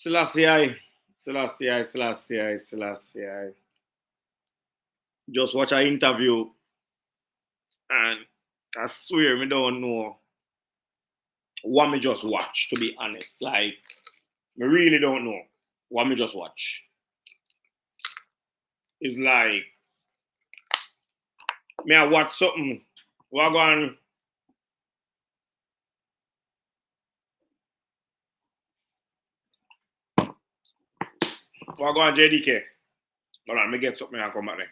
Selassie. Just watch an interview and I swear me don't know what me just watch, to be honest. Like, me really don't know what me just watch. It's like, me I watch something, what going JDK. Hold on, me get something and come back there.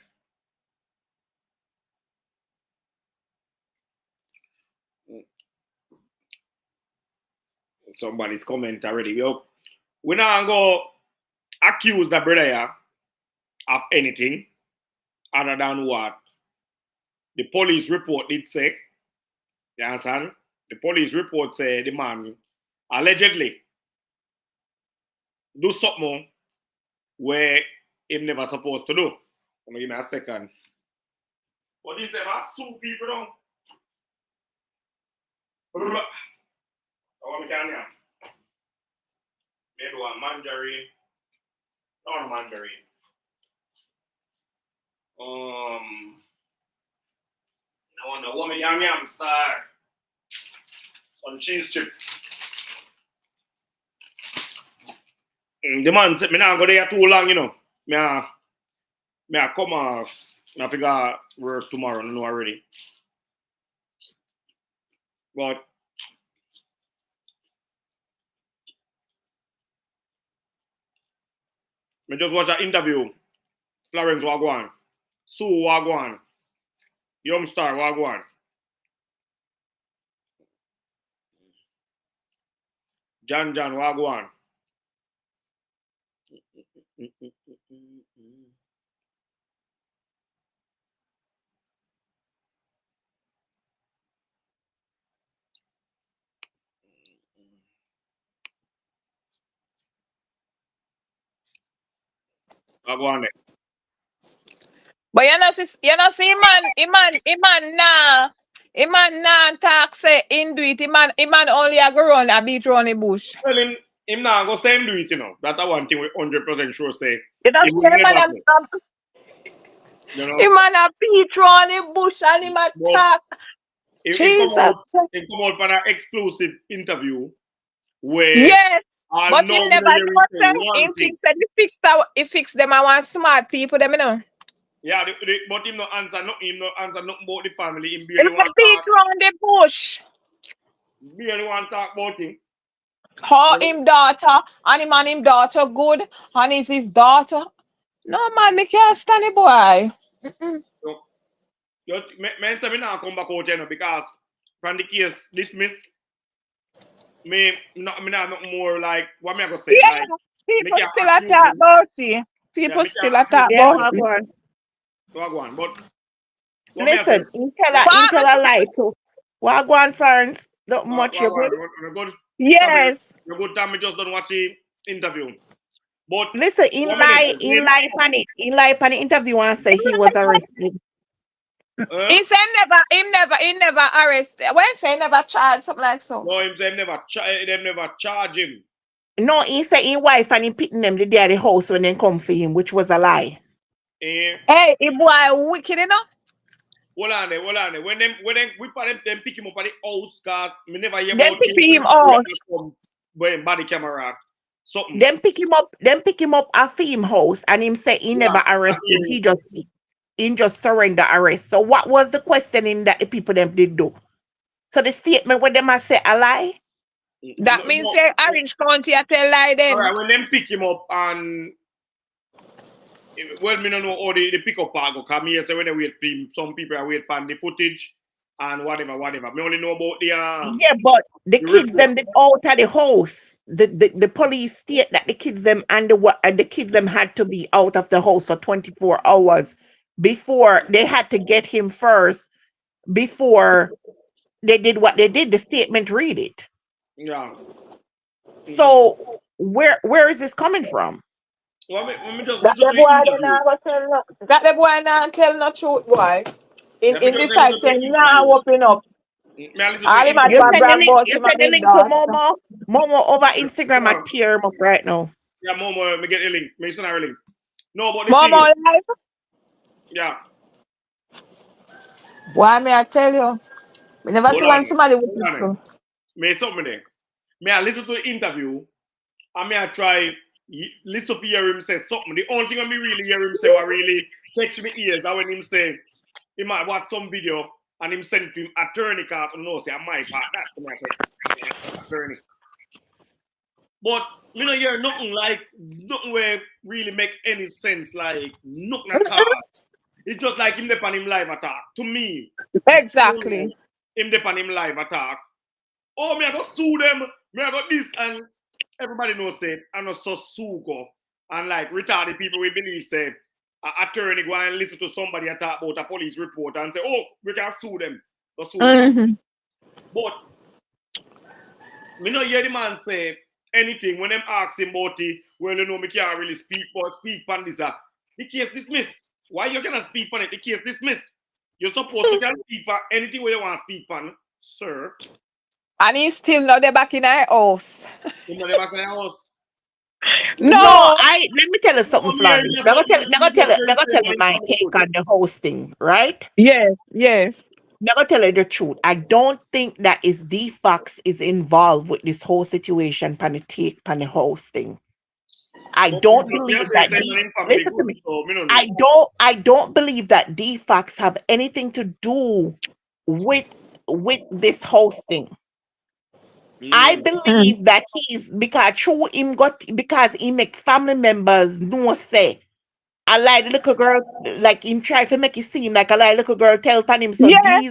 Somebody's comment already. Yo, we not go accuse the brother here of anything other than what the police report did say. You understand? The police report say the man allegedly do something where him never supposed to do. Give me a second. But he said, I sue people down. What we can have? Maybe one mandarin. Not mandarin. I wonder what me can have start on cheese chip. The man said me not go there too long, you know. Me I come off. I figure work tomorrow, I know already. But me just watch an interview. Florence Wagwan. Sue Wagwan. Youngstar Wagwan. John Wagwan. Wagwan. But you know see man nah talk say him do it. Him man only a go run a beat round the bush. Well, him not go say him do it, you know. That's one thing we 100% sure say. You know, you know? Him man a beat round the bush and him a talk. He come out for an exclusive interview where yes, but him never say him think said he fix them and want smart people them, you know. Yeah, but him no answer nothing about the family. Him barely want to talk around the bush. Barely want to talk about him. How him daughter and him and him daughter good and is his daughter. No man, me can't stand the boy. So, me say me not come back out, you know, because from the case dismissed, me not nothing more like what me I gonna say. Yeah, like, people still attack about you. People still attack about you. Wagwan, but listen, you tell a lie too. Wagwan friends, not much you good. Yes. You good time me just don't watch the interview. But listen, in life on the interview and say he was arrested. He said he never arrested. When say never charged something like so. No, him say never charge him. No, he said his wife and he picking them the day at the house when they come for him, which was a lie. Hey, he boy wicked enough. Hold on there. When them pick him up at the house, cause me never hear about pick him out. When body camera. Something. Them pick him up at him house and him say he never arrested. He just surrender arrest. So what was the questioning that the people them did do? So the statement where them say a lie? That means say Orange County a tell lie then. Alright, when them pick him up and well, me don't know how the pick up part go come here. So when they wait, some people are wait for the footage and whatever. Me only know about the yeah, but the kids them did out of the house. The police state that the kids them and the kids them had to be out of the house for 24 hours before they had to get him first before they did what they did. The statement read it. Yeah. So where is this coming from? Well, that the boy not tell no truth, boy. In this side saying nah open up. You send the link to Momo over Instagram. I tear him up right now. Yeah, Momo, me get the link. Me send her a link. No, but the More thing is, life. yeah. Why may I tell you? We never see Hold when on. somebody with Hold on. you. Me something there. May I listen to the interview and may I try listen to hear him say something. The only thing I me really hear him say what really catch me ears is when him say he might watch some video and him send to him attorney card and no say my part. That's what I say. Attorney. But me not hear nothing like nothing where really make any sense, like nothing at all. It's just like him dep on him live attack. To me, it's so Exactly. like him dep on him live attack. Oh, me I go sue them, me I got this, and everybody knows it. I know so sue go. And like retarded people we believe say attorney go and listen to somebody talk about a police report and say, oh, we can sue them. Go sue them. But me not hear the man say anything when them ask him about it, well, you know, me can't really speak on this. The case dismissed. Why you cannot speak on it? The case dismissed. You're supposed to can speak on anything where you want to speak on, sir. And he's still not there back in our house. You know, back in the house. No. Let me tell you something, Come here, Florence. just- Let me tell just- you my take on the hosting, right? Yes. Let me tell you the truth. I don't think that is DFAX is involved with this whole situation pan the take pan the hosting. I But don't me believe say that. say my name family Listen to good, me. so me don't know. I don't believe that DFAX have anything to do with this hosting. I believe that he's because he make family members know say I like the little girl, like him try to make it seem like I like little girl tell upon him. So Yeah.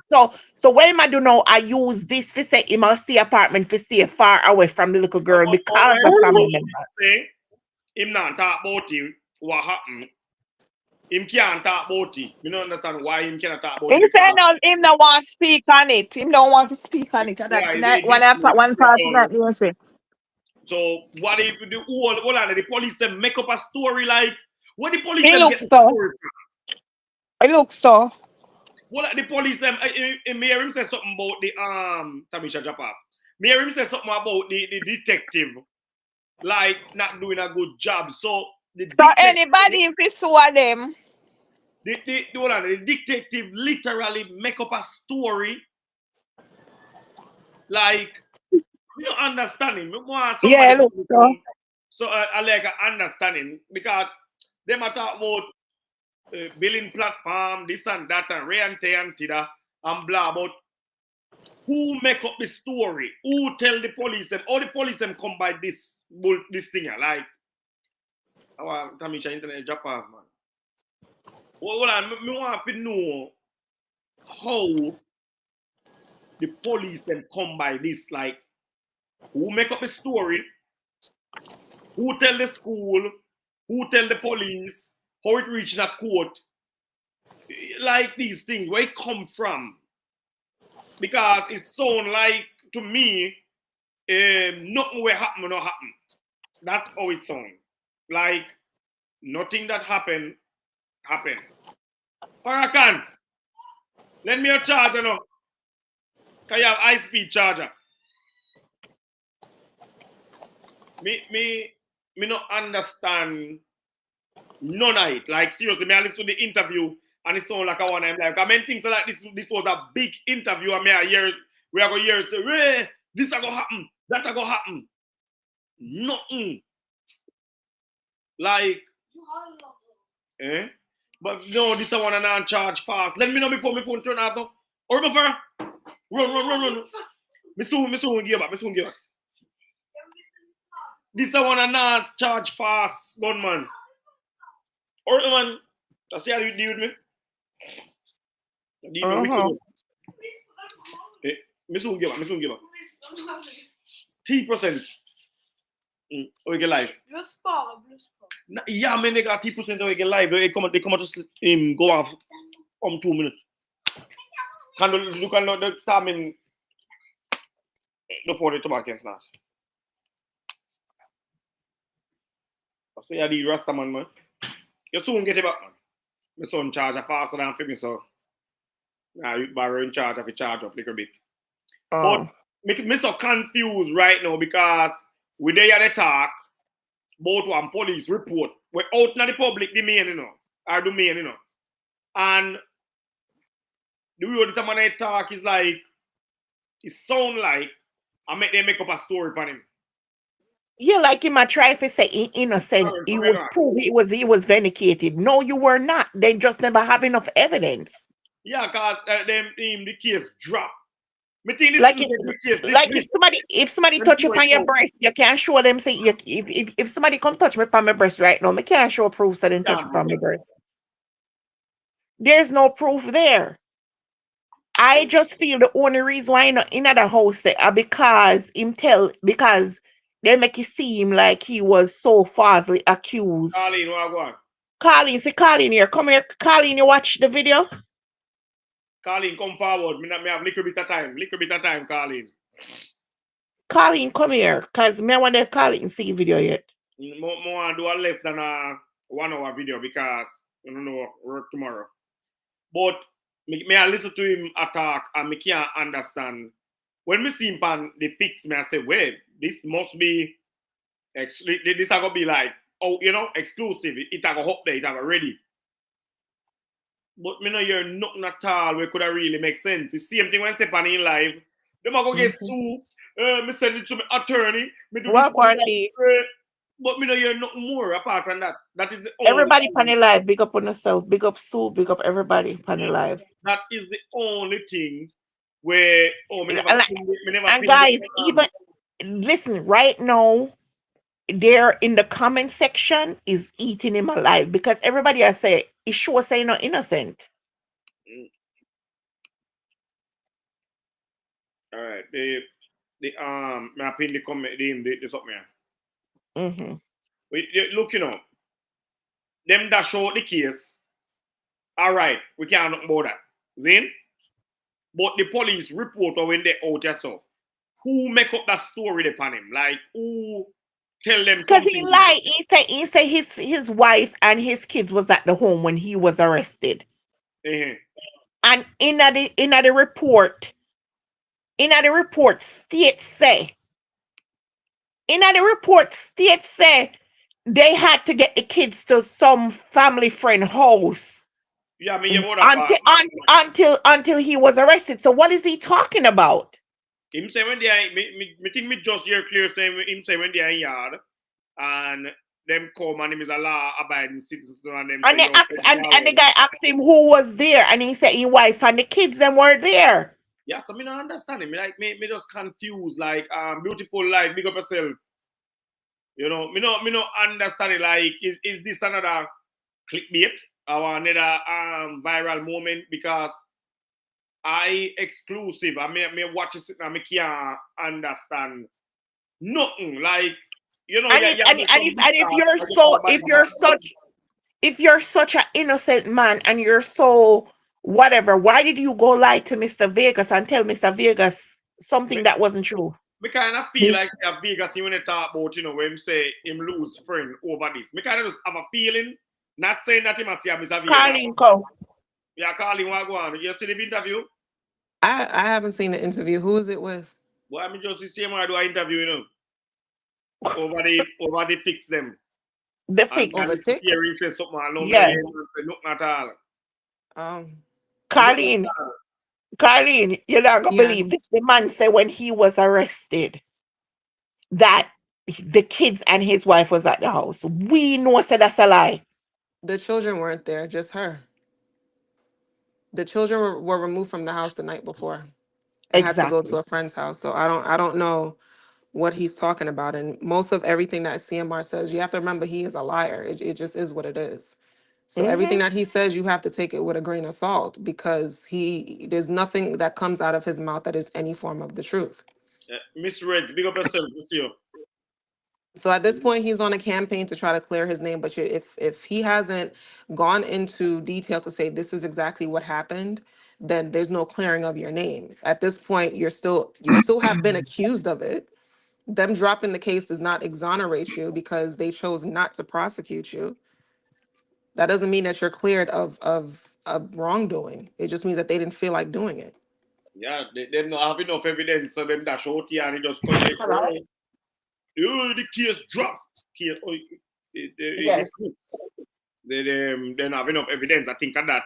so what am I do now? I use this for say him stay apartment for stay far away from the little girl because of family members. Say, him not talk about it, what happened. Him can't talk about it. Me don't understand why him cannot talk about He it. said no, him don't want to speak on it. Him don't want to speak on it. One part of that you say. So what if the the police them make up a story like what the police It them get looks the so. story from? It looks so. What the police them me hear him say something about the Tamisha Japa. Me hear him say something about the detective like not doing a good job. So the So detective, anybody if you sue them. the detective literally make up a story like you don't understand him. You want somebody Yeah, look so. so I like understanding because them are talk about billing platform, this and that, and Ray and Tay and Tida, and blah, but who make up the story? Who tell the police them? All the police them come by this thing here, like our Tamisha internet drop off, man. Hold on, me want to know how the police them come by this, like who make up the story, who tell the school, who tell the police, how it reach in a court, like these things, where it come from. Because it sound like to me nothing will happen or not happen. That's how it sounds. Like nothing that happened. Farrakhan, lend me your charger now. Can you have high speed charger? Me not understand none of it. Like seriously, me I listen to the interview and it sound like I want. I'm like, I mean things like this was a big interview and me I hear we are gonna hear say, hey, this are gonna happen, that are gonna happen. Nothing. Like but no, this one and I charge fast. Let me know before my phone turn out now. Or before run. Me soon give back. This one and I charge fast, gunman. Or man, that's how you deal with me. Deal with me. Me soon give back. 3%. We get live. Yeah, man, they got 3% we get live. They come out to go off 2 minutes. Can you can the time in the for the tobacco snacks. So yeah, the Rasta man. You soon get it back, man. My son charge a faster than for me, so now you borrow in charge of a charge up a little bit. But me so confused right now because we there at the talk, about one police report. We're out in the public domain, you know, or domain, you know. And the way the man talk is like, it sound like I make them make up a story upon him. Yeah, like him, I try to say innocent. Sorry, He sorry, was no. proved he was vindicated. No, you were not. They just never have enough evidence. Yeah, because the case drop. Me think this Like is the case like dismissed. if somebody Them touch you throw it upon your out. breast, you can't show them say you, if somebody come touch me upon my breast right now, me can't show proof that they touch Yeah, me upon my breast. There's no proof there. I just feel the only reason why not in the house because they make it seem like he was so falsely accused. Colleen, what go on? Colleen, see Colleen here. Come here, Colleen, you watch the video? Colleen, come forward. Me have little bit of time. Little bit of time, Colleen. Colleen, come here. Cause me I want to Colleen see video yet. More do a less than a 1 hour video because I don't know work tomorrow. But me I listen to him attack and me can't understand. When me see him pan the fix me, I say, wait, this must be this is gonna be like, oh, you know, exclusive. It a go up there, it a go ready. But me no hear nothing at all where could have really make sense. The same thing when say pan in live, them a go get sued. Me send it to my attorney. Me do What this. But me no hear nothing more apart from that. That is the only everybody thing. pan the live, big up on yourself, big up Sue, big up everybody pan the live. That is the only thing where me never And guys, even listen, right now, there in the comment section is eating him alive because everybody I say is sure saying not innocent. All right, me I pin the comment the something. Mm-hmm. Look, you know, them that show the case. All right, we can't talk about that. Then, but the police report when they out here so who make up that story upon him? Like who tell them Because something? he lied. He said his wife and his kids was at the home when he was arrested. Uh-huh. And in the report, states say they had to get the kids to some family friend house. Yeah, me hear about that Until he was arrested. So what is he talking about? him say when they are, me think me just hear clear saying him say when they are in yard and them come and him is a law abiding citizen and them And say, they asked, and the guy asked him who was there, and he said his wife and the kids them were there. yeah, so me not understand him. Like me just confused. Like beautiful life, big up yourself. You know, me no understand it. Like is this another clickbait or another viral moment because I exclusive. I may watch it and I can't understand nothing. Like you know, if you're such an innocent man and you're so whatever, why did you go lie to Mr. Vegas and tell Mr. Vegas something that wasn't true? Me kind of feel like Vegas when they talk about, you know, when him say him lose friend over this. Me kind of just have a feeling, not saying that he must see Mr. Vegas. Carlin, go. Yeah, Carlin, what go on? You see the interview? I haven't seen the interview. Who is it with? Well, I mean, just the same I do an interview, you know. Over the fix them. The fix. Over ticks? Here he says something along Yes. nothing at all. Carlin, you're not gonna believe this. The man said when he was arrested that the kids and his wife was at the house. We know said that's a lie. The children weren't there, just her. The children were removed from the house the night before and had to go to a friend's house. So I don't know what he's talking about. And most of everything that CMR says, you have to remember he is a liar. It just is what it is. So everything that he says, you have to take it with a grain of salt because there's nothing that comes out of his mouth that is any form of the truth. Miss Red, big up yourself, monsieur. So at this point, he's on a campaign to try to clear his name. But if he hasn't gone into detail to say this is exactly what happened, then there's no clearing of your name. At this point, you still have been accused of it. Them dropping the case does not exonerate you because they chose not to prosecute you. That doesn't mean that you're cleared of wrongdoing. It just means that they didn't feel like doing it. Yeah, they don't have enough evidence for them that short here and it just collect. The case dropped. Case, Yes. they don't have enough evidence. I think of that.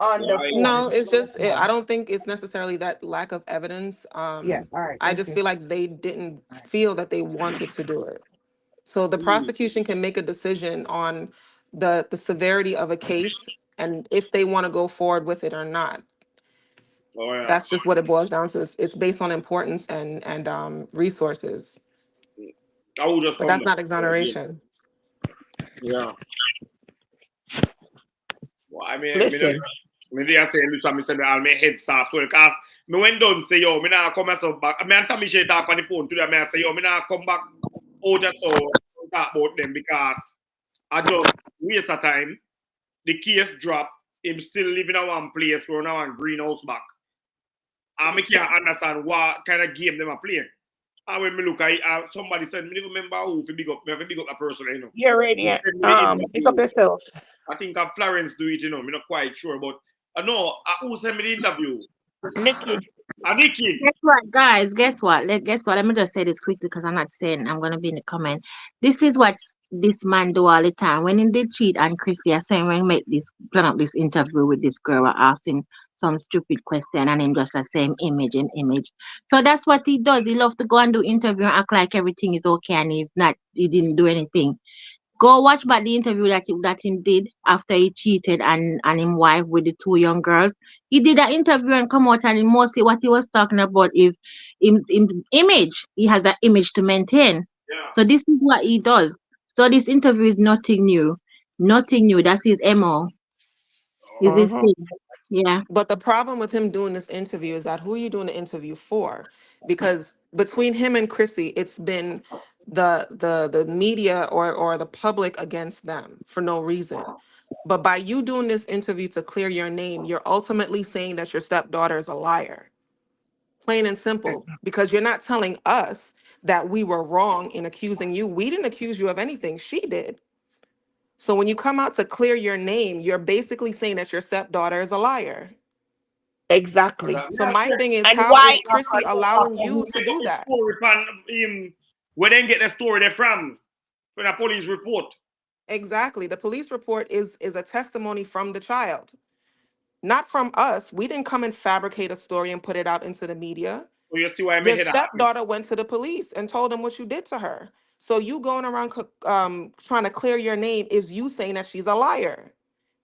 On the Why? phone. No, it's just I don't think it's necessarily that lack of evidence. Yeah. All right. I Thank just you. feel like they didn't feel that they wanted to do it. So the Mm. prosecution can make a decision on the severity of a case and if they want to go forward with it or not. Oh yeah. That's just what it boils down to. It's based on importance and resources, I will just but come that's back. not exoneration. Yeah. Well, Listen. I say, listen, I say, I'll make head start well, because me when done say, yo, me now come myself back. I mean, Tommy Shay talk on the phone today, I say, yo, me now come back out just so talk about them, because I just waste of time. The case drop, him still living in one place where now one greenhouse back. And I can't understand what kind of game them are playing. And when me look at it, somebody said, me never remember who to big up, me have to big up a person, you know. You're Who radiant. send me the Pick up interview. yourself. I think Florence do it, you know. I'm not quite sure, but I know who sent me the interview. Nikki. Nikki. Guess what, guys? Guess what? Guess what? Let me just say this quickly because I'm not saying I'm gonna be in the comment. This is what this man do all the time. When he did cheat and Christy, I saying when he make this plan up this interview with this girl, I asked him some stupid question and him just the same image. So that's what he does. He love to go and do interview and act like everything is okay and he's not. He didn't do anything. Go watch back the interview that him did after he cheated and him wife with the two young girls. He did that interview and come out and mostly what he was talking about is in image. He has that image to maintain. Yeah. So this is what he does. So this interview is nothing new. Nothing new. That's his MO. Is his Mm-hmm. thing. Yeah. But the problem with him doing this interview is that who are you doing the interview for? Because between him and Chrissy, it's been the media or the public against them for no reason. But by you doing this interview to clear your name, you're ultimately saying that your stepdaughter is a liar. Plain and simple. Because you're not telling us that we were wrong in accusing you. We didn't accuse you of anything. She did. So when you come out to clear your name, you're basically saying that your stepdaughter is a liar. Exactly. So Yeah, my so thing is, And how why? is Chrissy allowing you to they got do the that? story from him. Where they get the story they from the police report. Exactly. The police report is a testimony from the child, not from us. We didn't come and fabricate a story and put it out into the media. So you see why I Your head happy. stepdaughter went to the police and told them what you did to her. So you going around trying to clear your name is you saying that she's a liar.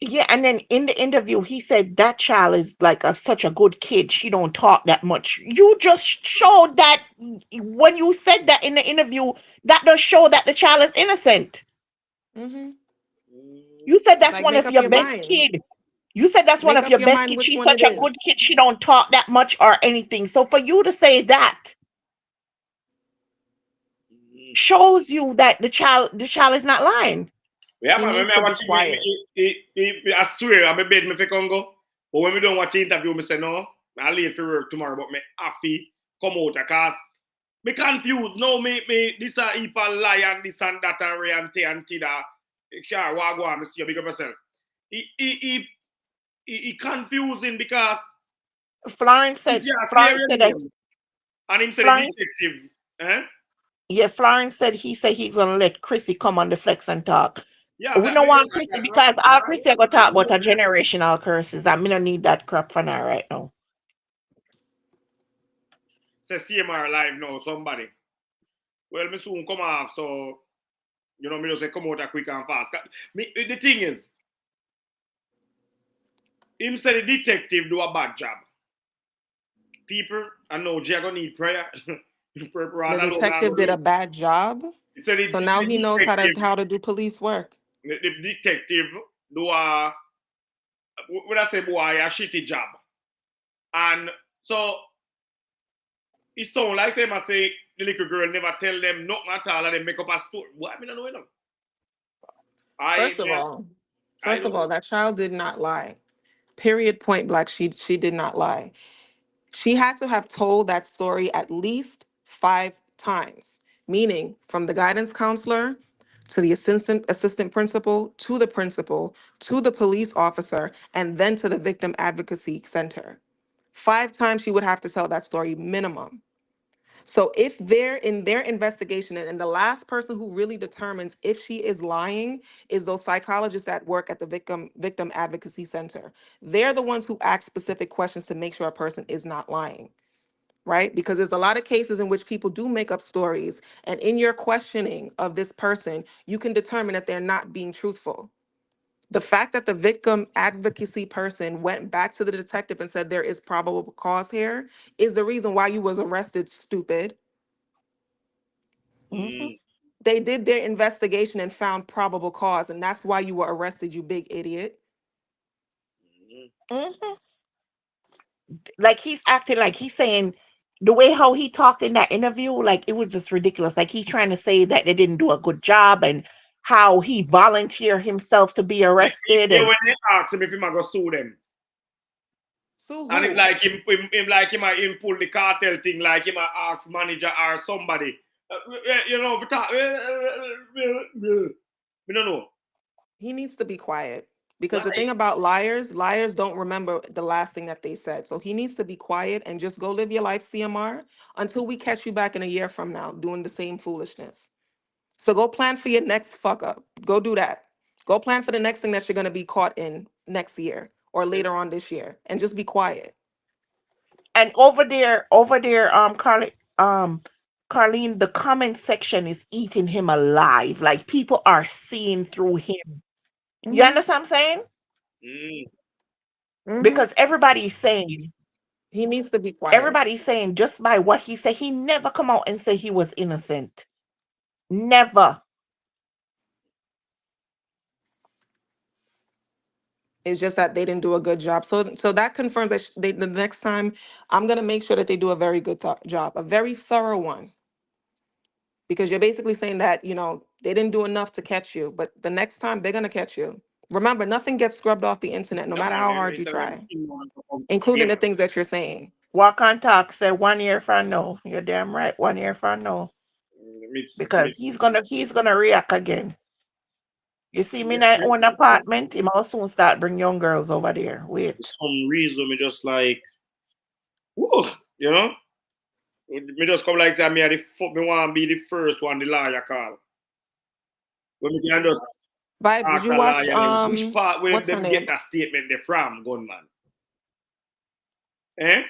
Yeah, and then in the interview, he said that child is like such a good kid. She don't talk that much. You just showed that when you said that in the interview, that does show that the child is innocent. Hmm. You said that's Like one make of up your your best mind. kid. You said that's one Make of up your your best mind kids. which She's one such it a good is. kid. She don't talk that much or anything. So for you to say that shows you that the child is not lying. Yeah, He man, when needs I to be watch quiet. I swear, I'm a bed, me fi Congo. But when we don't watch the interview, me say, no, I'll leave for work tomorrow, but me happy come out, because me confused. No, me, this a heap of lie and this and that and Ray and T and T that. Sure, what go on, me see you, big up yourself. He confusing, because Florence he said can't clear Florence your said that name. And him said the Florence detective. Eh? yeah, Florence said he said he's gonna let Chrissy come on the flex and talk. Yeah, We that don't me, want Chrissy because all Chrissy are gonna talk about are generational curses. I mean, I need that crap for now right now. say CMR live now, somebody. Well, me soon come off, so me just say come out quick and fast. The thing is, him say the detective do a bad job. People, I know Jay gonna need prayer. The Rather alone, detective did a bad job. he said So now he knows how to do police work. the detective do a, what I say, boy, a shitty job. And so it sound like say, I say the little girl never tell them nothing at all, and they make up a story. What I mean, I know enough. First of all, that child did not lie. Period. Point blank. She did not lie. She had to have told that story at least 5 times, meaning from the guidance counselor to the assistant principal to the police officer and then to the victim advocacy center. 5 times she would have to tell that story minimum. So if they're in their investigation, and the last person who really determines if she is lying is those psychologists that work at the victim advocacy center. They're the ones who ask specific questions to make sure a person is not lying. Right? Because there's a lot of cases in which people do make up stories, and in your questioning of this person, you can determine that they're not being truthful. The fact that the victim advocacy person went back to the detective and said there is probable cause here is the reason why you was arrested, stupid. Mm. They did their investigation and found probable cause, and that's why you were arrested, you big idiot. Like he's acting like he's saying the way how he talked in that interview, like it was just ridiculous. Like he's trying to say that they didn't do a good job and how he volunteered himself to be arrested. Yeah, And when they ask him if he might go sue them. Sue And who? it like him like him pull the cartel thing, like him ask manager or somebody. You know, we don't know. He needs to be quiet. Because the Right. thing about liars don't remember the last thing that they said. So he needs to be quiet and just go live your life, CMR, until we catch you back in a year from now doing the same foolishness. So go plan for your next fuck up. Go do that. Go plan for the next thing that you're going to be caught in next year or later on this year, and just be quiet. and over there, Carlene, the comment section is eating him alive. Like people are seeing through him. You Mhm. understand what I'm saying? Mm. Mhm. Because everybody's saying He needs to be quiet. just by what he said, he never come out and say he was innocent. Never. It's just that they didn't do a good job. So that confirms that the next time I'm going to make sure that they do a very good job, a very thorough one. Because you're basically saying that, they didn't do enough to catch you, but the next time they're going to catch you. Remember, nothing gets scrubbed off the internet, no Yeah, matter man, how man, hard you tell them try, him know to come including here, the man. things that you're saying. Walk on talk say 1 year from now. You're damn right. 1 year from now. Because he's gonna react again. You see me in my own apartment, he must soon start bring young girls over there. Wait. some reason me just like, whoa, you know? Me just come like say me me want to be the first one the lawyer call. When me can just Vibes, did ask you a watch lawyer which part where what's her them get name? that statement they from, gunman. Eh?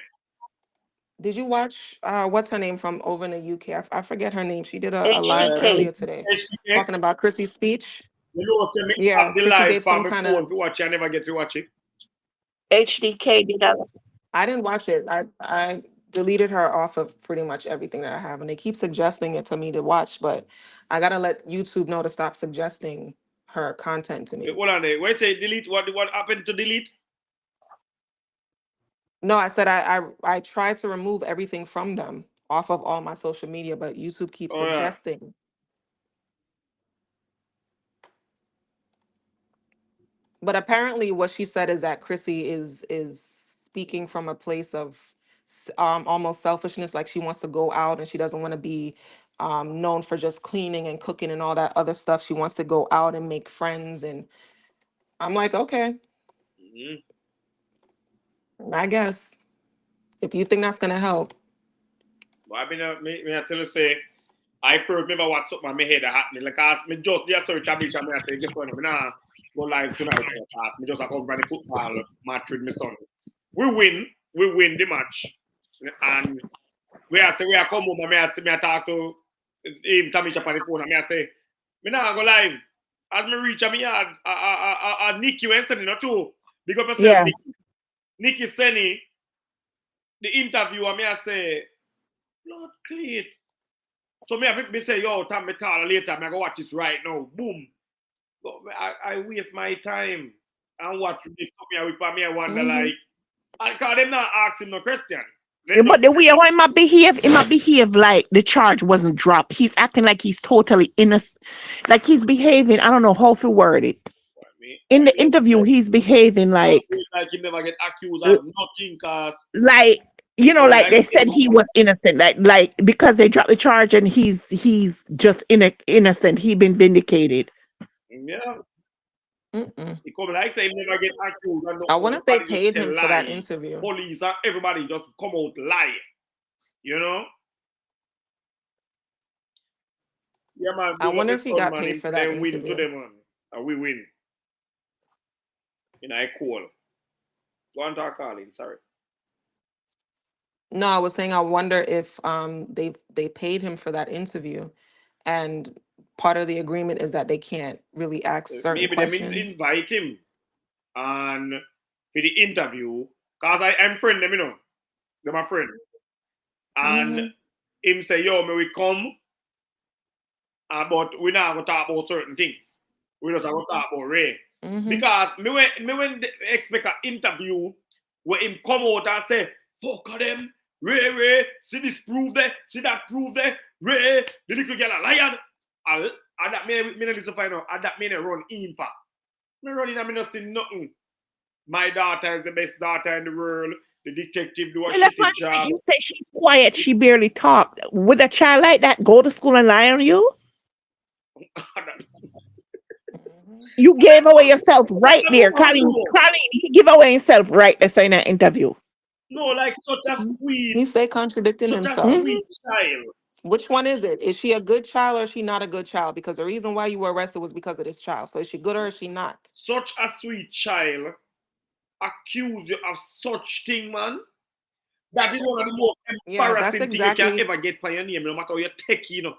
Did you watch what's her name from over in the UK? I forget her name. She did a live HDK. earlier today HDK? talking about Chrissy's speech. You know, say me Yeah, have the Chrissy live gave for some my kind phone of. to watch it. I never get to watch it. HDK did that. I didn't watch it. I deleted her off of pretty much everything that I have, and they keep suggesting it to me to watch, but I gotta let YouTube know to stop suggesting her content to me. Hold on there. Why say delete? What happened to delete? No, I said I tried to remove everything from them off of all my social media, but YouTube keeps Oh yeah. suggesting. But apparently, what she said is that Chrissy is speaking from a place of almost selfishness, like she wants to go out and she doesn't want to be known for just cleaning and cooking and all that other stuff. She wants to go out and make friends, and I'm like, okay, I guess if you think that's gonna help. But I mean, I tell you say, I first remember what's up my head that happened. Like ask me just there search a bitch and I say, just going to nah, go live tonight. Ask me just a come from the football match with my son. We win the match. And we are come home and I talk to him Tammy up on the phone and I say, me nah go live. As me reach me yard, Nikki when sending not true. Big up yourself, Yeah. Nikki sending the interview and I say, Lord clean. So me say, yo, time me call later, I go watch this right now. Boom. But I waste my time and watch this stuff me I wonder like, because them not asking no question. But the way how he might behave like the charge wasn't dropped. He's acting like he's totally innocent. Like he's behaving, I don't know how to word it. In the interview, he's behaving like he never get accused of nothing, cause like like they said he was innocent. Like because they dropped the charge and he's just innocent. He been vindicated. yeah. Mm-mm. He come like say he never get accused and I wonder if they nobody just paid tell him for that lie. interview. Police and everybody just come out lie. You know? Yeah, man. I big up wonder his if he son, got man. paid Him for that then win interview. today, man. And we win. I call. Go on to calling, sorry. No, I was saying I wonder if they paid him for that interview, and part of the agreement is that they can't really ask certain Maybe them questions. invite him and for the interview. Cause I'm friend them, you know. They're my friend. And him say, yo, may we come, but we're not gonna talk about certain things. We're just gonna talk about Ray. Because me when expect an interview where him come out and say, fuck them, Ray, see this prove there, see that prove there, Ray, the little girl a lion. And that me not listen find out, and that me run in for. Me running and me not see nothing. My daughter is the best daughter in the world. The detective do a shitty job. You say she's quiet, she barely talk. Would a child like that go to school and lie on you? You gave away yourself right there. Colin, he give away himself right there in that interview. No, like such a sweet. He stay contradicting such himself. a sweet child. Which one is it? Is she a good child or is she not a good child? Because the reason why you were arrested was because of this child. So is she good or is she not? Such a sweet child accuse you of such thing, man. That is one of the most embarrassing things you can ever get for your name, no matter how you take, you know.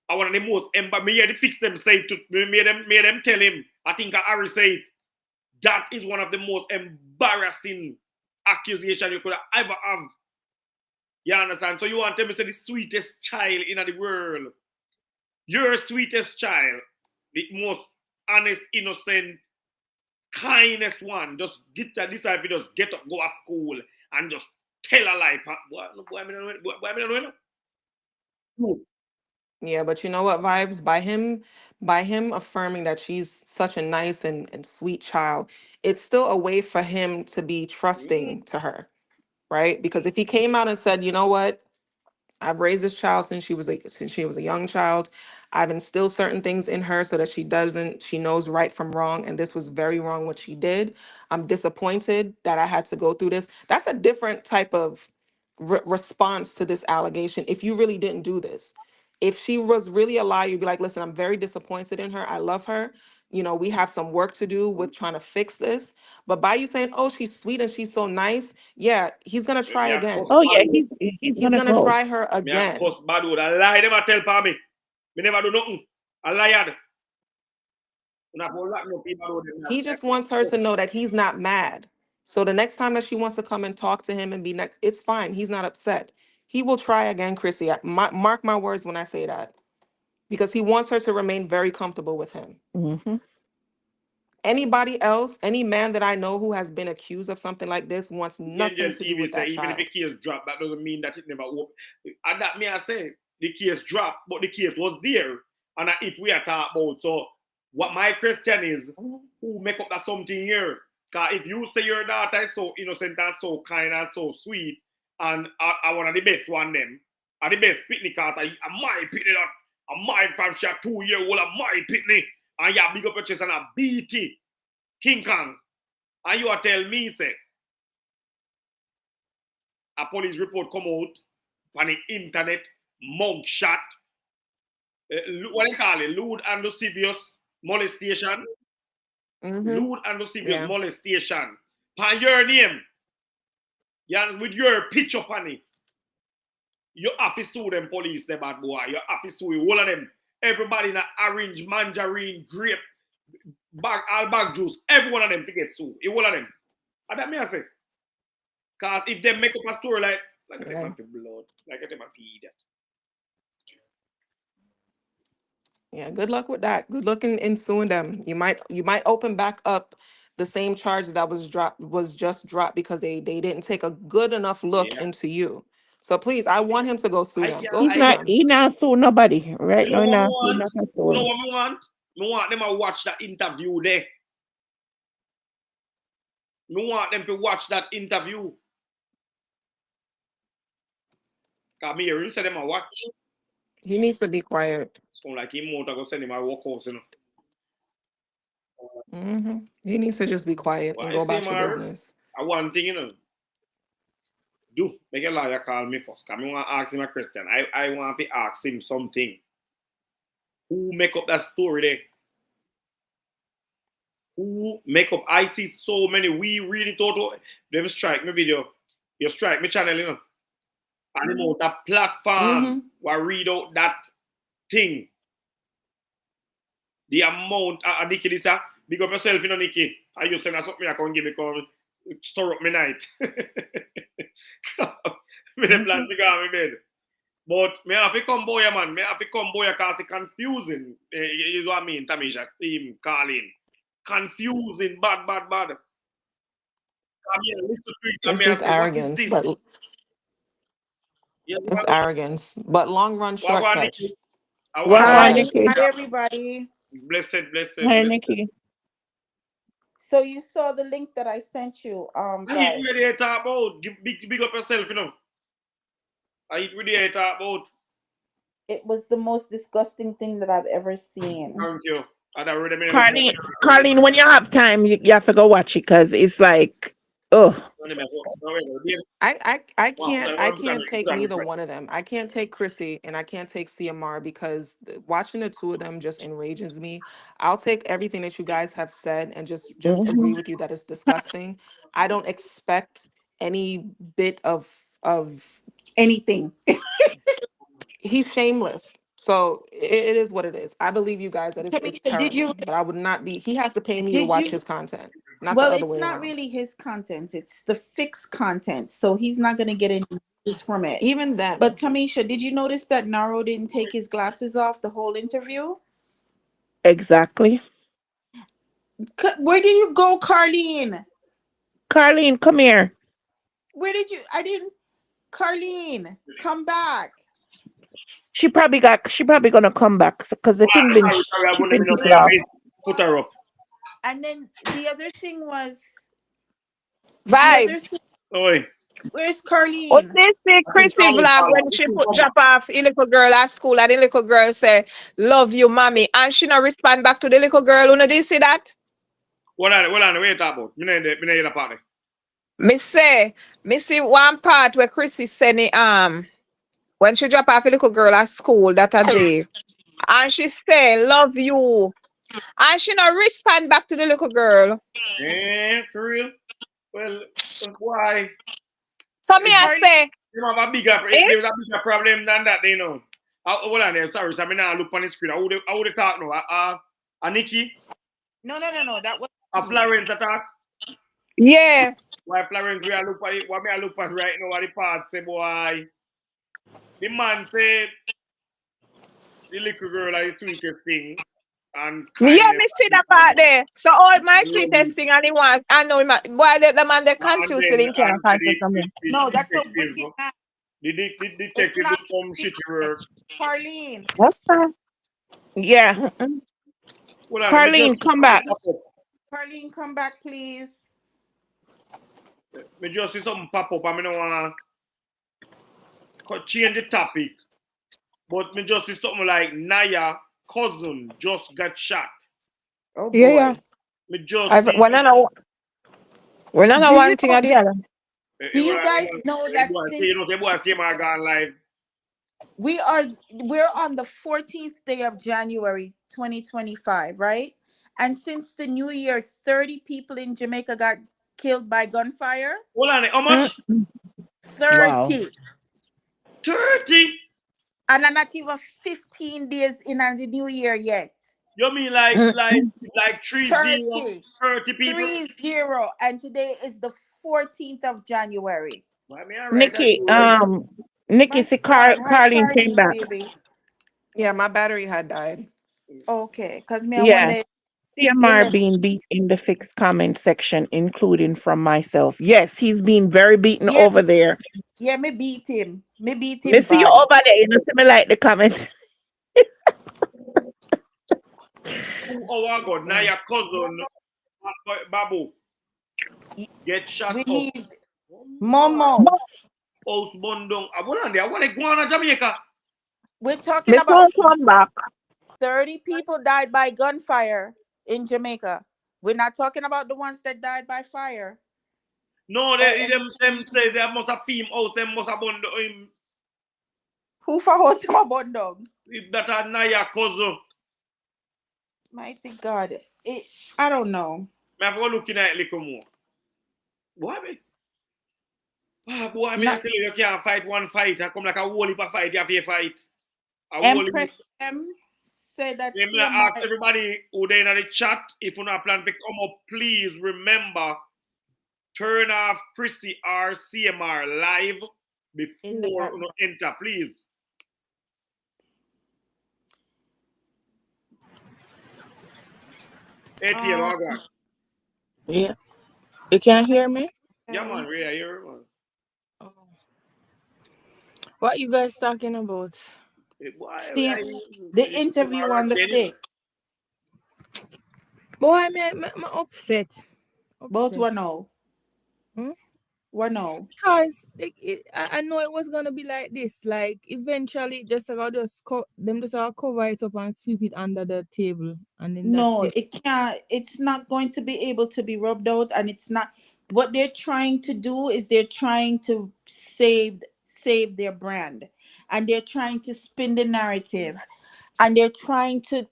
I one of the most me hear the fix them say to me them tell him. I think Harry said that is one of the most embarrassing accusation you could ever have. You understand? So you want to tell me say the sweetest child in the world. Your sweetest child, the most honest, innocent, kindest one, just get that this if you just get up, go to school and just tell a lie. Yeah, but you know what, Vibes? By him affirming that she's such a nice and sweet child, it's still a way for him to be trusting to her, right? Because if he came out and said, you know what, I've raised this child since she was a young child. I've instilled certain things in her so that she knows right from wrong, and this was very wrong what she did. I'm disappointed that I had to go through this. That's a different type of response to this allegation. If you really didn't do this, if she was really a liar, you'd be like, listen, I'm very disappointed in her. I love her. You know, we have some work to do with trying to fix this. But by you saying, oh, she's sweet and she's so nice, yeah, he's gonna try again. Oh yeah, he's gonna go. try her again. Bad word. I lie them I tell for me. Me never do nothing. I lied. He just wants her to know that he's not mad. So the next time that she wants to come and talk to him and be next, it's fine. He's not upset. He will try again, Chrissy. Mark my words when I say that. Because he wants her to remain very comfortable with him. Anybody else, any man that I know who has been accused of something like this wants nothing to do with that even child. if the case dropped, that doesn't mean that it never opened. And that me I say, the case dropped, but the case was there. And if we are talking about, so what my question is, who make up that something here? Because if you say your daughter is so innocent and so kind and so sweet, and I one of the best one them, and the best pitney, because I my pitney that, I my from she a 2-year-old, I my pitney, and you big up your chest and a BT, King Kong, and you are tell me, say, a police report come out on the internet, mug shot, what they call it, lewd and lascivious molestation. Lewd and lascivious molestation. On your name. Yeah, with your picture on it. You have to sue them police, the bad boy. You have to sue all of them. Everybody in a orange, mandarin, grape, all bag juice, every one of them to get sued. All of them. And that me I say. Because if they make up a story like a them blood, like a them idiot. Yeah, good luck with that. Good luck in suing them. You might open back up the same charges that was just dropped because they didn't take a good enough look into you. So please, I want him to go sue them. Go sue them. He not sue nobody right now. You know what I want? I want them to watch that interview there. I want them to watch that interview. Come here, you say them to watch. He needs to be quiet. Sound like him want to go send him a walk house, you know. He needs to just be quiet and go about your business. I one thing, you know. Do make a lawyer call me first. Come, I want to ask him a question. I want to ask him something. Who make up that story there? Who make up? I see so many. We really thought them strike me video. You strike me channel, you know. And you know that platform where read out that thing. The amount Nikki this big up yourself, you know, Nikki. I you saying that's something I can give because it stir up my night. Me the plan to go on my bed. But me have to come boy, man. Me have to come boy because it's confusing. You know what I mean, Tamisha? Team calling. Confusing, bad. Come here, listen to it. It's Me just say, what is arrogance, this? but Yeah, it's arrogance. But long run, short Wagwan, catch. Nikki. What Go Hi, one, ahead. Nikki? hi everybody. Blessed. Hi, Nikki. So you saw the link that I sent you, I hit guys. where they talk about. Big up yourself, you know. I hit where they talk about. It was the most disgusting thing that I've ever seen. Thank you. I'd already been Carlene, when you have time, you have to go watch it because it's like, oh, I can't take neither one of them. I can't take Chrissy and I can't take CMR because watching the two of them just enrages me. I'll take everything that you guys have said and just agree with you that it's disgusting. I don't expect any bit of Anything. he's shameless. So it is what it is. I believe you guys that it's Tamisha, did you terrible, but I would not be. He has to pay me to did watch you his content, not the well, other it's way not around. really his content, it's the fixed content. So he's not gonna get any news from it. Even then, But Tamisha, did you notice that Naro didn't take his glasses off the whole interview? exactly. Where did you go, Carlene? Carlene, come here. Where did you Carlene, come back. She probably gonna come back because the thing been sorry, I wouldn't keeping know people off. put her off. And then the other thing was Vibes. Oi. Where's Oh, Carlene? this the I think Chrissy Charlie vlog Fowler. when she put drop off a little girl at school and the little girl say, "Love you, mommy," and she not respond back to the little girl. You know, did you see that? What are you talking about? Me know the party. Me see one part where Chrissy said it, when she drop off a little girl at school that a day. And she say, "Love you." And she not respond back to the little girl. For real? Well, why? So me I Carlene, say, You have a bigger, there's a bigger problem than that, you know. Hold on there, sorry, so I now look on the screen. I would talk now. Nikki, no. That was a Florence attack. yeah. Why Florence, we are look at it, what me I look at right now, what the part say, boy. The man say, the little girl is the sweetest thing. And Yeah, kindness. me see that part there. So all my Love sweetest thing and he wants, I know him. Why the man they and confused, so then they can't confuse me. no. That's a detective, wicked man. the It's detective do not some shitty work. Carlene. What's that? Yeah, Mm-mm. Hold on, let me just Carlene, come back. pop up. Carlene, come back, please. Me just see something pop up. I mean, I want to change the topic. But me just see something like Naya cousin just got shot. Oh Yeah, boy. yeah. Me just I've see. we're not Do one you thing or the other. you guys know that since Say boy, CMR gone live. we're on the 14th day of January 2025, right? And since the new year, 30 people in Jamaica got killed by gunfire. Hold on, how much? Mm. Wow. 30. 30? And I'm not even 15 days in on the new year yet. You mean Mm. like 30, 30. 30 people? 30. And today is the 14th of January. Why me alright? Nikki, My see God. Hi, Carlene came Carlene, back. baby. yeah, my battery had died. Okay. Because me, I Yeah, wonder, you CMR left. being beat in the fixed comment section, including from myself. Yes, he's been very beaten Yeah, over there. yeah, me beat him. Me beat Me him see you bad. over there. You know, see me like the comment. Oh my God, now your cousin, Babu, get shot We up. need Oh, Momo. House Bondong. I want to go on Jamaica. We're talking Miss about won't come back. 30 people died by gunfire in Jamaica. We're not talking about the ones that died by fire. No, Or them say they must have film house, them must have Bondong. who for host them a bundle? If that are Naya cousin. Mighty God. I don't know. Me have to go looking at it a little more. Boy, me. Boy, me, I Not tell you, you can't fight one fight. I come like a whole heap of fight, you have to fight. A whole heap. Empress M said that Me ask CMR everybody who they in the chat, if you not plan to come up, please remember, turn off Chrissy R CMR live in the before you background. enter, please. ATL, Um, oh God. Yeah. You can I hear me? Yeah, can man, yeah, here, man. Oh. What you guys talking about? Why see the interview CMR on the again? 5th. Boy, me upset. Both Upset. were no. Hmm? Were no. Because I know it was gonna be like this. Like eventually, them just cover it up and sweep it under the table, and then that's No, it. it can't. It's not going to be able to be rubbed out, and it's not. What they're trying to do is they're trying to save their brand, and they're trying to spin the narrative, and they're trying to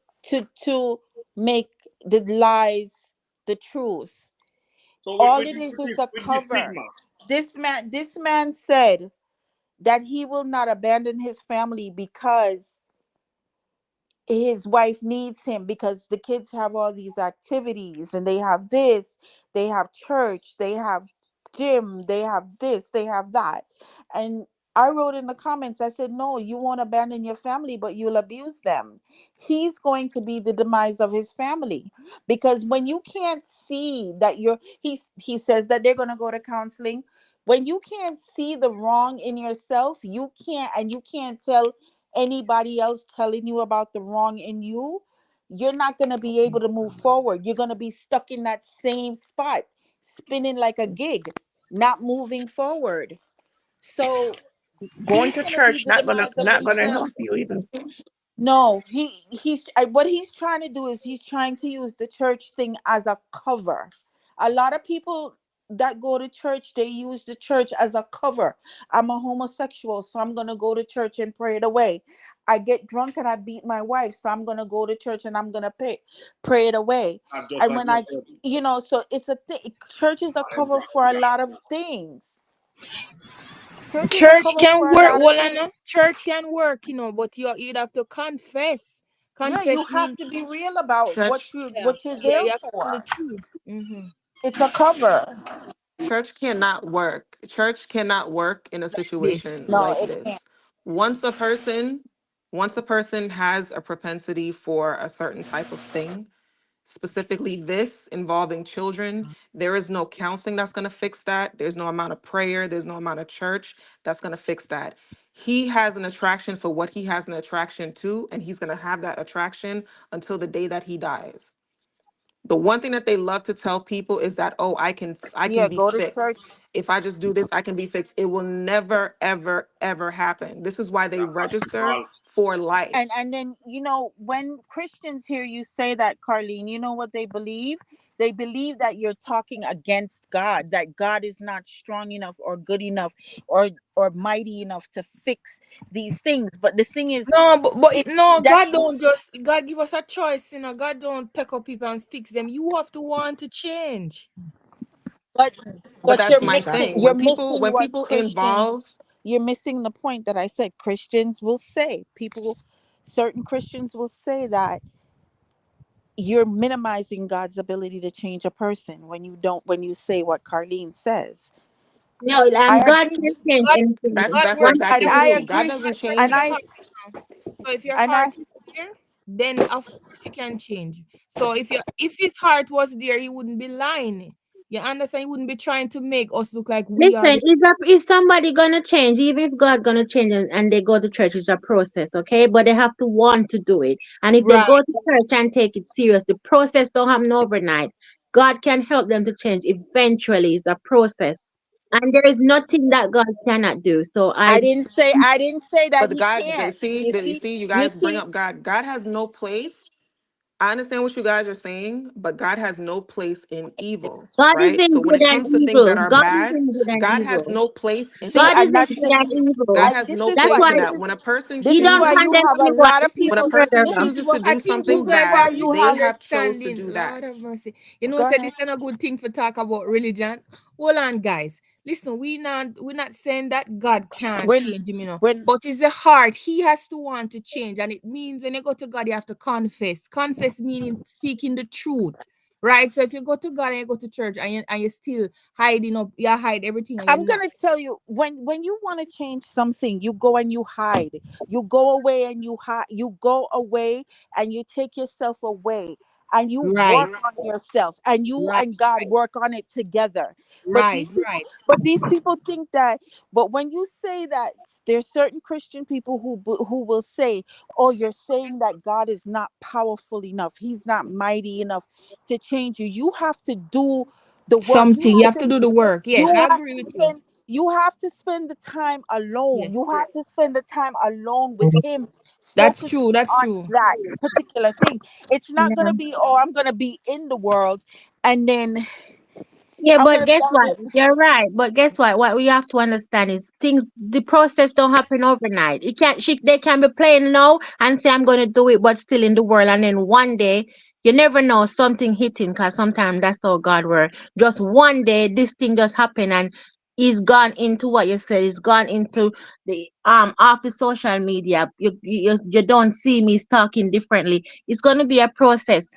make the lies the truth. So All it is a with this cover. Sigma. This man said that he will not abandon his family because his wife needs him, because the kids have all these activities and they have this, they have church, they have gym, they have this, they have that. And I wrote in the comments, I said, no, you won't abandon your family, but you'll abuse them. He's going to be the demise of his family, because when you can't see that he says that they're going to go to counseling. When you can't see the wrong in yourself, you can't tell anybody else telling you about the wrong in you, you're not going to be able to move forward. You're going to be stuck in that same spot, spinning like a gig, not moving forward. So Going he's to going to be church the demise of not gonna himself. help you either. No, what he's trying to do is he's trying to use the church thing as a cover. A lot of people that go to church, they use the church as a cover. I'm a homosexual, so I'm gonna go to church and pray it away. I get drunk and I beat my wife, so I'm gonna go to church and I'm gonna pray it away. Not just And like when you I, said, so it's a thing. Church is a I am cover drunk for a again. lot of things. Church is a Church cover can for a work. lot of Well, I things. know church can work, but you'd have to confess. Yeah, you Confess have means, to be real about Church yeah, what you're yeah, there you have to tell the for. truth. Mm-hmm. It's a cover. church cannot work. Church cannot work in a Like this. situation No, like it can't. this. Once a person, once a person has a propensity for a certain type of thing, specifically this involving children, there is no counseling that's going to fix that. There's no amount of prayer, there's no amount of church that's going to fix that. He has an attraction for what he has an attraction to, and he's going to have that attraction until the day that he dies. The one thing that they love to tell people is that, oh, I can Yeah, be go to church. fixed. If I just do this, I can be fixed. It will never ever ever happen. This is why they That's register false. for And life. and then when Christians hear you say that, Carlene, you know what they believe? They believe that you're talking against God, that God is not strong enough or good enough or mighty enough to fix these things. But the thing is, No, but it no, that's God give us a choice, God don't take up people and fix them. You have to want to change. but But but that's you're my mixing thing. you're When missing what people involve, Christians, you're missing the point that I said. Christians will say, certain Christians will say that you're minimizing God's ability to change a person when you say what Carlene says. No, I God agree. can change God, anything. that's Work One on exactly And your I true. heart. God agree. doesn't God say And if change. your I heart now. So if your and I heart is there, then of course you can change. So if his heart was there, he wouldn't be lying. You understand? He wouldn't be trying to make us look like we are Listen, the if somebody gonna change, even if God gonna change and they go to church, it's a process, okay? But they have to want to do it. And if they right. go to church and take it serious, the process don't happen overnight. God can help them to change eventually. It's a process. And there is nothing that God cannot do. So I didn't say that But he God, can't. see, you You guys bring see, up God. God has no place I understand what you guys are saying, but God has no place in evil, God is right? So in when good it and comes to things evil. that are God is bad, in good and God has evil. no place in See, God is I'm that. in not good and saying, evil. God and has this no is That's why place why in that. When a person this he is don't why chooses, you condemn have a anyone. lot of He when a people. person murderer. This is chooses to what I do think this you something is guys why bad, are you they have. have chose to misunderstanding. do Lord that. have mercy. You know, Go say ahead. this is not a good thing to talk about religion. Hold on, guys. Listen, we're not saying that God can't When change him, when but it's the heart. He has to want to change. And it means when you go to God, you have to confess. Confess meaning speaking the truth. Right? So if you go to God and you go to church and you still hiding up, you hide everything and you're I'm not. gonna tell you, when you want to change something, you go and you hide. You go away and you hide. You go away and you take yourself away and you Right. work on yourself and you Right. and God work on it together. But Right. Right. these people think that. But when you say that, there's certain Christian people who will say, "Oh, you're saying that God is not powerful enough. He's not mighty enough to change you. You have to do the work. Something. You have to do the work. Yes, I agree with you. You have to spend the time alone. Yes. You have to spend the time alone with him, That's focusing true. That's on true. that particular thing. It's not Yeah. gonna be, oh, I'm gonna be in the world and then Yeah, I'm but gonna be guess out what? there. You're right. But guess what? What we have to understand is things. The process don't happen overnight. It can they can be playing now and say I'm going to do it, but still in the world. And then one day, you never know something hitting. Cause sometimes that's how God works. Just one day, this thing just happen and he's gone into what you said. He's gone into the off the social media. You don't see me talking differently. It's going to be a process.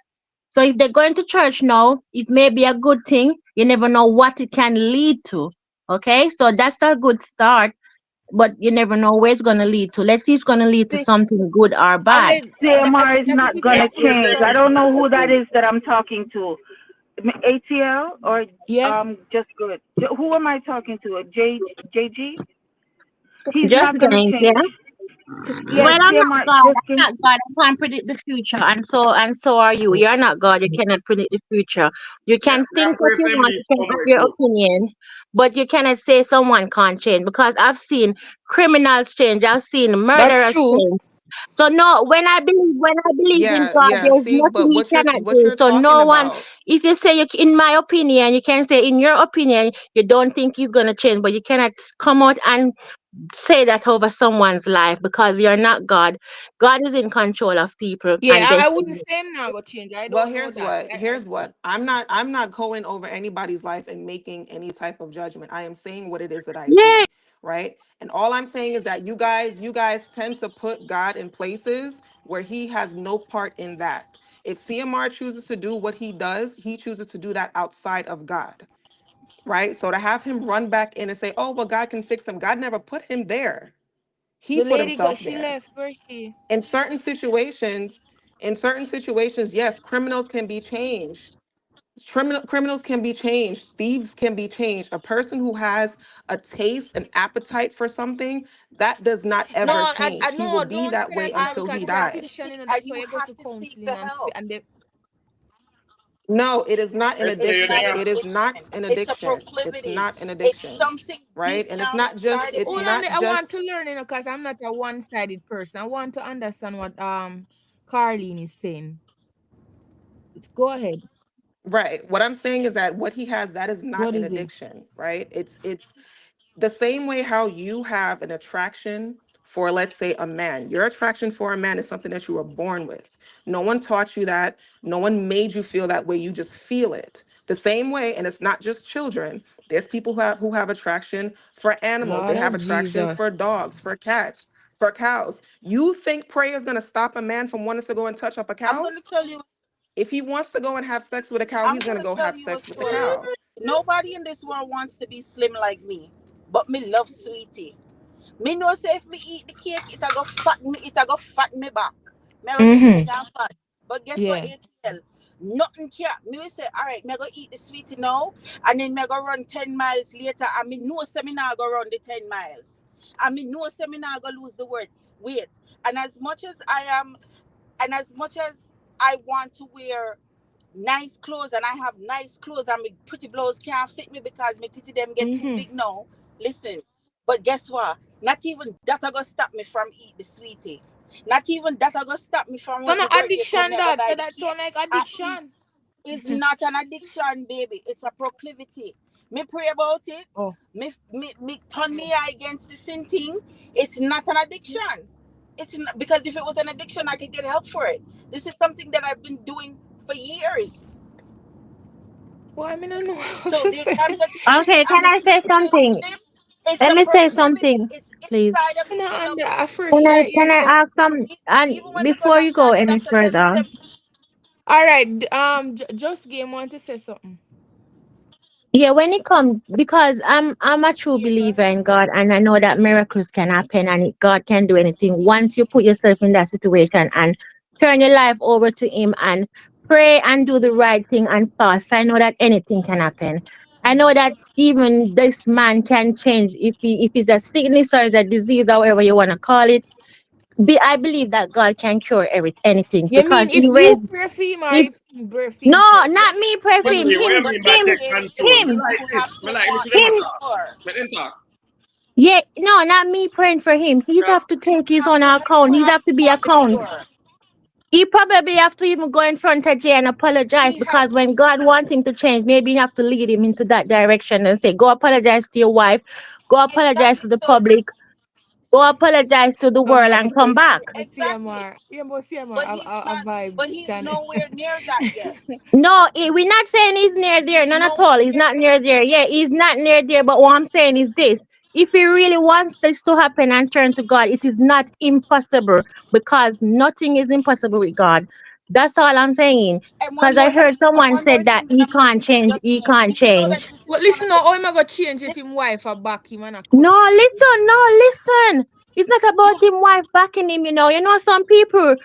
So if they're going to church now, it may be a good thing. You never know what it can lead to. Okay, so that's a good start, but you never know where it's going to lead to. Let's see, it's going to lead to See, something good or I'm bad. gonna CMR is That is not if you're gonna messed change. up. I don't know who that is that I'm talking to. ATL or Yeah. just good. Who am I talking to? JG? He's Just not gonna James, yeah. change. Yes, Well, I'm not CMR. God. Just I'm not God. I can't predict the future, and so are you. You're not God. You cannot predict the future. You can That think what you person want. You needs can have somewhere your too. opinion, but you cannot say someone can't change because I've seen criminals change. I've seen That's murderers true. change. So no, when I believe in Yeah, God, yeah. there's See, nothing but He cannot what do. you're So talking no one, about, if you say in my opinion, you can say in your opinion, you don't think He's gonna change, but you cannot come out and say that over someone's life because you're not God. God is in control of people Yeah, and I destiny. wouldn't say him now go change. I well, don't know that. here's what. I'm not going over anybody's life and making any type of judgment. I am saying what it is that I Yeah, see, right? And all I'm saying is that you guys tend to put God in places where he has no part in that. If CMR chooses to do what he does, he chooses to do that outside of God, right? So to have him run back in and say, "Oh, well, God can fix him." God never put him there. He The put lady got himself she there. left. Where is she? In certain situations, yes, criminals can be changed. Criminals can be changed. Thieves can be changed. A person who has a taste, an appetite for something, that does not No, ever I change. He will no, be don't that say way that, and until because he you it's have to dies. addiction, seek That's and why you you go have to to seek the counseling help. and they No, it is not an I say It's you not addiction. there. It is not addiction. an It's a addiction. It's proclivity. not an It's addiction, something right? deep And it's down not just inside of it's hold him. on. not I want just to learn, because I'm not a one-sided person. I want to understand what Carlene is saying. Go ahead. right. What I'm saying is that what he has, that is not What an is it? addiction, right? It's the same way how you have an attraction for, let's say, a man. Your attraction for a man is something that you were born with. No one taught you that. No one made you feel that way. You just feel it the same way. And it's not just children. There's people who have attraction for animals. They Lord have of attractions Jesus. for dogs, for cats, for cows. You think prayer is going to stop a man from wanting to go and touch up a I'm cow? gonna tell you. If he wants to go and have sex with a cow, I'm he's going to gonna go tell have you a sex with the story. cow. Nobody in this world wants to be slim like me, but me love sweetie. Me know say if me eat the cake, it a go fat me. It a go fat me back. Me a go get Mm-hmm. big and fat. But guess what? Yeah. ATL. Nothing care. Me will say, all right, me go eat the sweetie now, and then me go run 10 miles later, and me know say me now go run the 10 miles, and me know say me now go lose the weight. And as much as I am, and as much as I want to wear nice clothes and I have nice clothes and my pretty blouse can't fit me because my titty them get too Mm-hmm. big now. Listen, but guess what? Not even that are gonna stop me from eat the sweetie. Not even that are gonna stop me from So when no my birthday come, addiction me I go that. buy So the that sound cake. like I eat. addiction. It's not an addiction, baby. It's a proclivity. Me pray about it. Oh. Me turn me eye against the sin thing. It's not an addiction. It's not, because if it was an addiction, I could get help for it. This is something that I've been doing for years. Boy, I mean, I don't know what So to there say. comes a time Okay, I'm can I say slippery and something? slip. It's Let a me say proclivity. something, It's please. inside of You me, know, and beloved. at first, Can I yeah. ask some? Even And when me go before you doctor go and the any doctor tell me, further, say, All right. Just game want to say something. yeah, when it comes, because I'm a true yeah, go believer ahead. in God, and I know that miracles can happen, and God can do anything once you put yourself in that situation and turn your life over to Him and pray and do the right thing and fast. I know that anything can happen. I know that even this man can change if it's a sickness or it's a disease, however you want to call it. I believe that God can cure anything You because mean if He you raised. pray for him or If if he pray for no, himself? not me, pray for What him. do Him, you mean But by just him, take James, control? Me him, you like this. have Me to like want listen to them it him. talk. more. Let them talk. Yeah, no, not me praying for him. He's have to You take his have own to account. He's have to be want it account. more. He probably have to even go in front of Jay and apologize He because has when God wants him to change, maybe you have to lead him into that direction and say, go apologize to your wife, go apologize exactly to the so. public, go apologize to the world Somebody and come post back. the Exactly. CMR. Yeah, but CMR But have he's a not. vibes But he's channel. nowhere near that yet. No, we're not saying he's near there, He's none at nowhere all. He's near not there near there. yet. Yeah, he's not near there. But what I'm saying is this: if he really wants this to happen and turn to God, it is not impossible because nothing is impossible with God. That's all I'm saying. And Because I heard someone one more said that thing that he I'm gonna can't change. just He James. Do can't you know that change. this is But one of listen, the now, how am I gonna change if him wife a back him and a cuss? No, listen, no, listen. It's not you about him wife backing him. You know, some people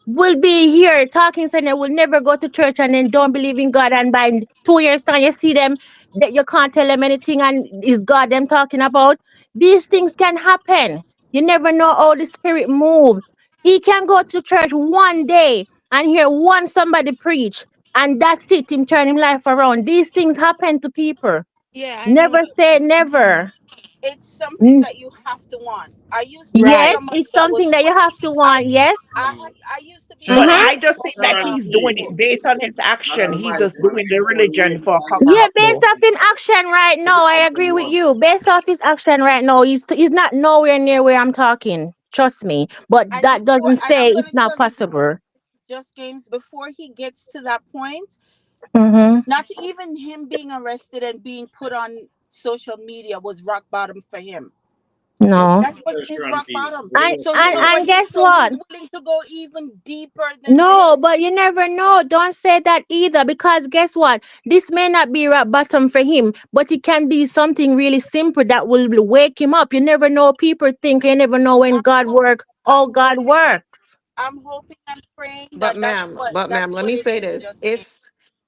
will be here talking saying they will never go to church and then don't believe in God, and by 2 years time you see them that you can't tell them anything and is God them talking about. These things can happen. You never know how the spirit moves. He can go to church one day and hear one somebody preach, and that's it, him turn him life around. These things happen to people. Yeah, I know. Never say never. it's something Mm, that you have to want. I used to be Right. yes, somebody it's that something was that you have fully to want. Yes. I used to be But Mm-hmm. I somebody just that think was that Turn off he's fully doing me. it based on his Not action. on He's mic, just man. doing the religion for a come Yeah, up based though. off his action right now, I agree with you. Based off his action right now, he's not nowhere near where I'm talking. Trust me. But and that before doesn't and say I'm it's gonna not tell you possible. just James, before he gets to that point, Mm-hmm. not even him being arrested and being put on social media was rock bottom for him. Let No. That was the his run, rock please. bottom. Let And them So you and know finish. what and guess he's what? willing to go even deeper than No, this. but you never know. Don't say that either, because guess what? This may not be rock bottom for him, but it can be something really simple that will wake him up. You never know. People think you never know when I'm God hope, works. Oh, I'm God hoping works. I'm hoping and praying But that ma'am, let what me it say is. this. Just James.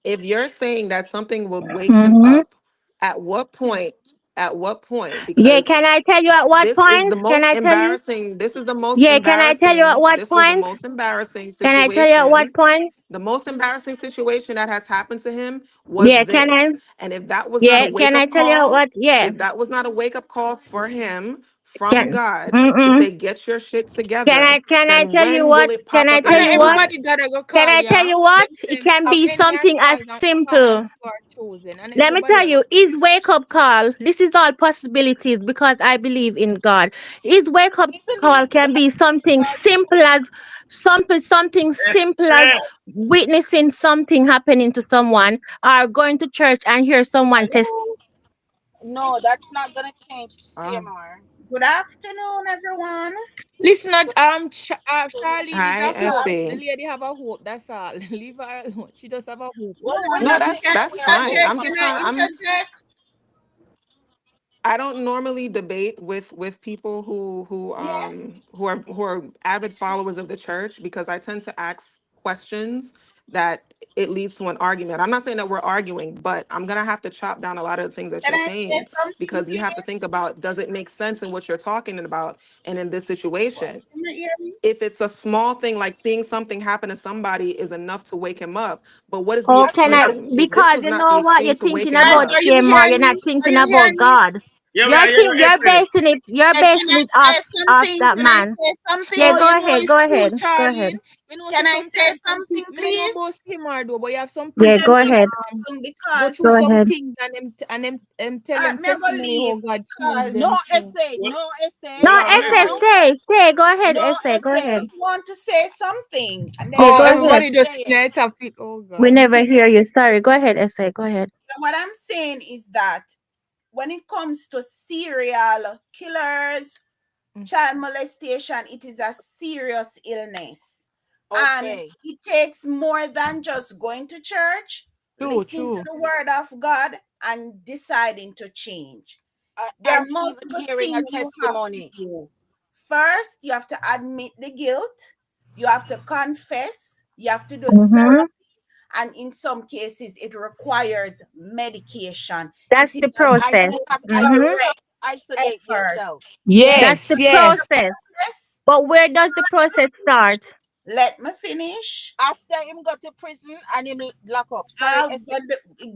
If you're saying that something would wake him Mm-hmm. up, at what point? At what point? Yeah, Because can I tell you at what this is point? the Can most I tell you? embarrassing. This is the most Yeah, can I tell you at embarrassing. what This was the point? most embarrassing Can I tell you at what situation. point? The most embarrassing situation that has happened to him was Yeah, can I? this. And if that was not a Yeah, wake can I up tell you at call, what? Yeah, if that was not a wake up call for him from can. God to Mm-mm. say, get your shit Can together, I? Can I then tell you when will what? it Can pop I up in tell And his you what? everybody life? that I go Can call I tell ya, you what? them It say can how be many are something as called and call and simple. few are chosen. And Let me everybody tell I go you, his wake up call. This is all possibilities because I believe in God. His wake up We believe call can be in something God simple too. as something simple as Respect. witnessing something happening to someone, or going to church and hear someone test. Hello. No, that's not gonna change Oh. CMR. Good afternoon, everyone. listen at Good Charlene is Hi, a hope. The Effie. lady have a hope. That's all. Leave her alone. She just have a hope. No, We're I'm No, not not. taking that's away her fine. hope Interject. I'm from Can just I not. her. interject? I don't normally debate with people Yes. who are avid followers of the church because I tend to ask questions that it leads to an argument. I'm not saying that we're arguing, but I'm gonna have to chop down a lot of the things that Can you're I say saying something, because you have to please? think about, does it make sense in what you're talking about and in this situation? Can you hear me? If it's a small thing like seeing something happen to somebody is enough to wake him up, but what is the Oh, That's can what I? I'm extreme? If this Because was you not the know what? extreme You're to wake thinking him Guys, about up, are you CMR. hearing You're not me? Are thinking you about hearing me? God. Yeah, You're yeah, you're basing it. You're Can basing I it off say off something? that Can I man. say Yeah, So something? you go know ahead. it's Go true, ahead. Go ahead. Charlene. You know, so Can I say sometimes some something, people, me no know please? about CMR though, but you have some Yeah, Let people go me ahead. go because through Go some ahead. things and them tell them me I go testimony how leave God changed because them. No So essay, well, no essay. No, hold on, essay, No, Efe. stay. Go ahead, no essay. Go I ahead. essay. just want to say something, and then Yeah, oh, go you ahead. everybody just Say it. in a topic. Oh We God. never hear you. Sorry. Go ahead, essay. Go ahead. what I'm saying is that when it comes to serial killers, Mm. child molestation, it is a serious illness. And Okay. it takes more than just going to church, True, listening to true. the word of God, and deciding to change. There are And even multiple hearing a things you have to testimony. do. First, you have to admit the guilt, you have to confess, you have to do Mm-hmm. therapy, and in some cases, it requires medication. It That's is the a And process. you have Mm-hmm. direct to isolate effort. yourself. Then, That's Yes, the yes. process. yes, But where does the process start? let me finish. After him go to prison and him lock up. Sorry, essay.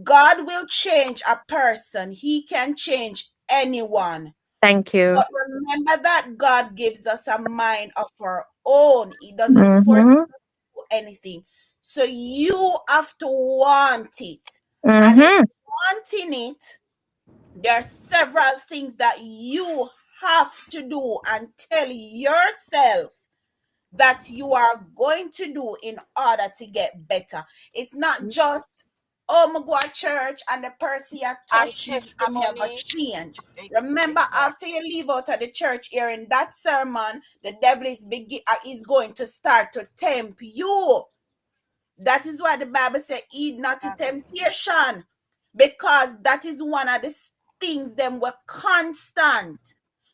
God will change a person. He can change anyone. Thank you. But remember that God gives us a mind of our own. He doesn't force Mm-hmm. us to do anything. So you have to want it. And in Mm-hmm. wanting it, there are several things that you have to do and tell yourself that you are going to do in order to get better. It's not just, oh, I go to church and the person you And touch me and me I go testimony. change. Remember, after Exactly. you leave out of the church here in that sermon, the devil is going to start to tempt you. That is why the Bible says, "Eat not to temptation," because that is one of the things them were constant.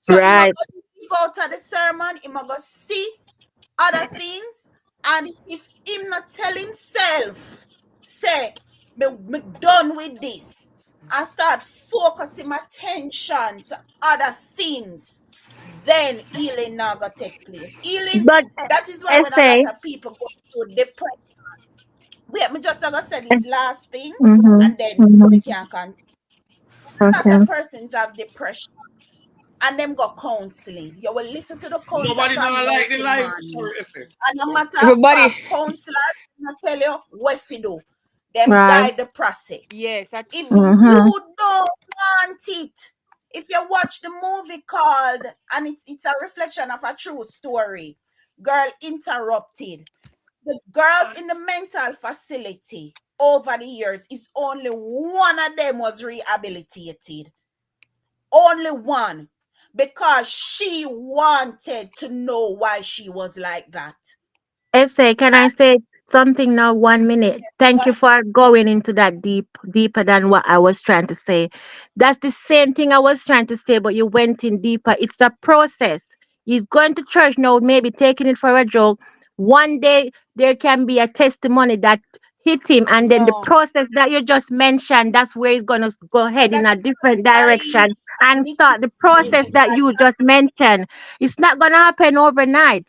So he might Right. go leave out of the sermon, he might go see other things, and if him not tell himself, say, me done with this, and start focusing my attention to other things, then healing not gonna take place. Healing, But that is why when a lot essay. of people go through depression. Wait, me just gonna say this last thing, Mm-hmm. and then Mm-hmm. we can continue. A lot Okay. of persons have depression and them got counseling. You will listen to the counselor Nobody from don't now like the till life. morning. Sorry, Efe. And no matter of Everybody. fact, counselors will tell you what to do. Them Right. guide the process. Yes, that's If true. Mm-hmm. you don't want it, if you watch the movie called, and it's a reflection of a true story, Girl Interrupted. The girls in the mental facility over the years, is only one of them was rehabilitated. Only one. Because she wanted to know why she was like that. Essay, can I say something now? 1 minute. Thank you But for going into that deeper than what I was trying to say. That's the same thing I was trying to say, but you went in deeper. It's a process. He's going to church now, maybe taking it for a joke. One day there can be a testimony that hit him, and then the No. process that you just mentioned, that's where he's gonna go head in that a is different why direction and Nikki start the process saying that that you just mentioned. It's not gonna happen overnight.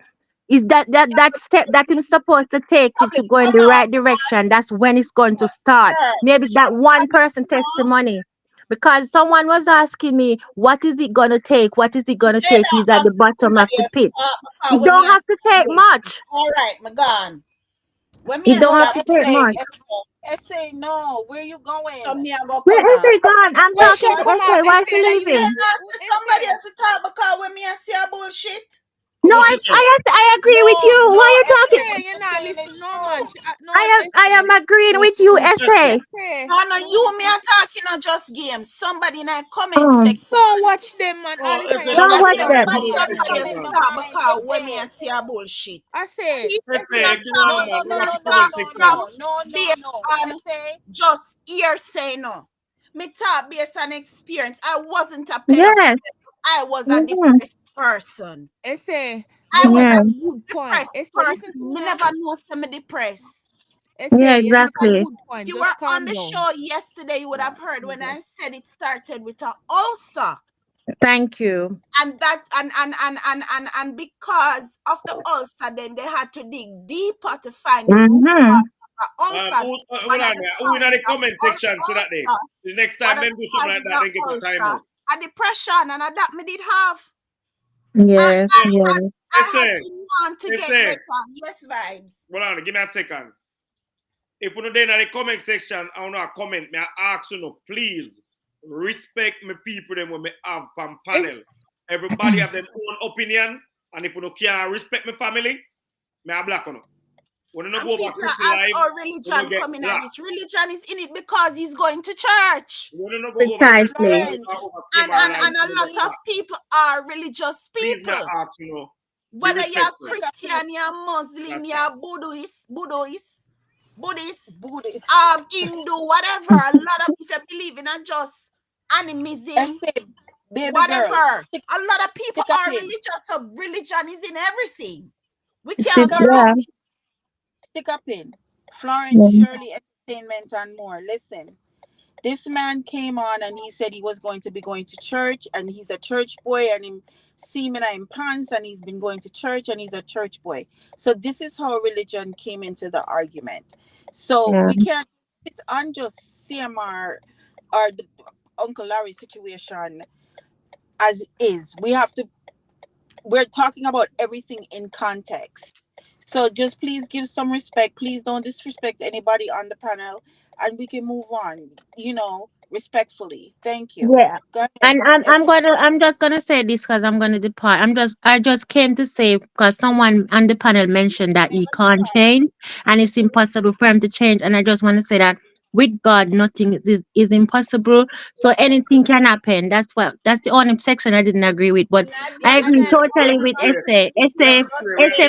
Is that step that he's supposed to take it to public go in come the off right direction? That's when it's going to us start. Maybe church. that one Public person come off testimony. Because someone was asking me, what is it gonna take? What is it gonna together take? He's at the ask bottom of somebody the else pit. because It when me don't I have to see a take bull. much. All right, my gone. When me It I don't see No, have a to take bull, essay. much. Essay, no. Where you so going? me I go Where come is off. he gone? I'm Where What she talking a to what come off? Essay. Why is he Essay, And you then leaving? ask somebody essay. else to talk because when me I see a bullshit. No, What she say? I agree with no, you. no, Why you talking? essay. Essay, What you you're not saying listen. is No man. true. No, I essay. am agreeing Who, with you, who says so? Essay. Essay. No, no, you me are talking not just games. Somebody in a comment Oh, section. Don't watch them, man. All Oh, the time Efe, you don't don't watch get watch in them. the them. Ask Somebody comment have somebody section, else come in to man. the talk mind, because when me essay. I see a bullshit. I say. People Efe, not get in talk the No, man. no, Don't no, watch no, the not no, comment talk no, section. no, from no, no, based no. on Essay. just hearsay, no. Me talk based on experience. I wasn't a pedophile. Yes. I was a Mm-hmm. depressed person. Essay. I You was make a Yeah. a good point. depressed Essay, listen person. to Me me. never know me depressed. Yeah, Essay, you make a exactly. good If point. you were Just on calm the down. show yesterday, you would have heard when I said it started with an ulcer. Thank you. And that and because of the ulcer, then they had to dig deeper to find the root Mm-hmm. cause of the ulcer. Hold One of on the there. Who in causes the of comment the section so that day? ulcer, The next one time of them the do something like causes that, of they give a ulcer timeout. a depression, and that me did have. Yes, I yes. had to want to get better. Yes, vibes. Hold on, give me a second. If you know in the comment section, I want to comment, me I ask you no, please respect me people them when me have from panel. Everybody have their own opinion, and if you don't can't respect my family, me I black on you. When you And go over people Christy are live, our religion coming at this. Religion is in it because he's going to church. When you go over Precisely. Christy live, over And CMR live, a lot of people are religious please me people. ask you know, Whether you're Christian, you're Muslim, you're Buddhist, Hindu, whatever. A lot of if you believe in a just animism, whatever. A lot of people are religious, so religion is in everything. We can't go wrong. Stick up in Florence, Shirley Entertainment and more. Listen, this man came on and he said he was going to be going to church, and he's a church boy, and him see me in pants, and he's been going to church, and he's a church boy. So this is how religion came into the argument. So we can't sit on just CMR or the Uncle Larry situation as is. We're talking about everything in context. So just please give some respect. Please don't disrespect anybody on the panel, and we can move on, respectfully. Thank you. Yeah. Go ahead. And I'm just gonna say this because I'm gonna depart. I just came to say because someone on the panel mentioned that he can't change and it's impossible for him to change. And I just want to say that with God nothing is impossible. So anything can happen. That's the only section I didn't agree with. But I agree totally with Essay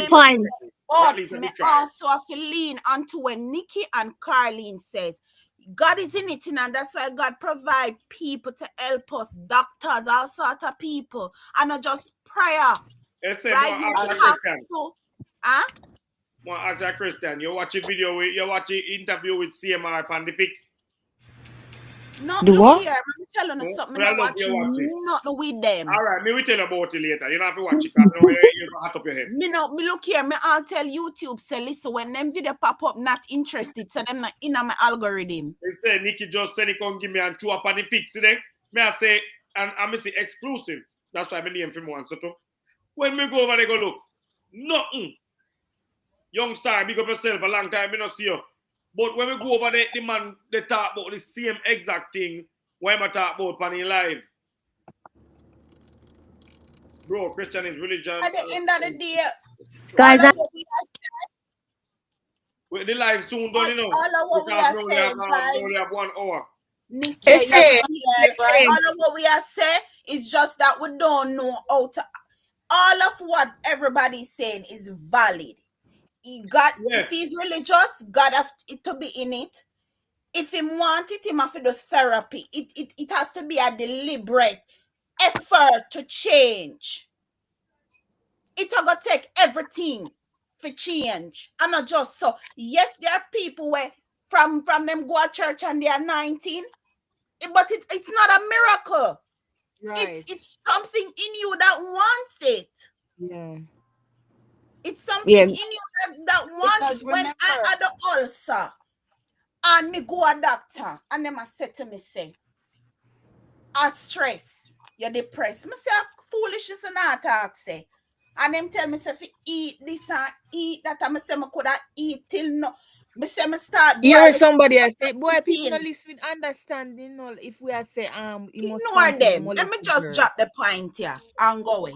point. But me also have to lean onto when Nikki and Carlene says God is in it, and that's why God provide people to help us, doctors, all sort of people, and not just prayer. Right? You have to. Well, as a Christian, you watch a video with, you watch an interview with CMR on the fix. No, look here. I'm telling you something. I watch nothing with them. All right, me will tell you about it later. You don't have to watch it because you don't have to up your head. Me look here. I'll tell YouTube. Say, listen, when them video pop up, not interested. So them not in my algorithm. They say Nikki just said he can't give me and two up on the fix today. Me I say, and I say exclusive. That's why I name for one. So when me go over there, go look, nothing. Young star, big up yourself. A long time, me not see you. But when we go over there, the man, they talk about the same exact thing when I talk about on live. Bro, Christian is religion. At the end of the day, guys, with the live soon done, you know. All of what we are saying, we only have 1 hour. Nikki, all of what we are saying is just that we don't know how to. All of what everybody's saying is valid. If he's religious, God have to be in it. If he want it, he have to do therapy. It has to be a deliberate effort to change. It will take everything for change. And not just so. Yes, there are people where from them go to church and they are 19, but it's not a miracle. Right. It's something in you that wants it. Yeah. It's something in you that wants. When I had the ulcer and me go a doctor and them say to me, say, a stress, you're depressed. Me say, foolish is an attack, say. And them tell me, say, if you eat this and eat that, and me say, me could have eat till no. Me say, me start. You're somebody else. Say, boy, people don't listen with understanding. No, if we are say, ignore them. Let me just drop the point here and go away.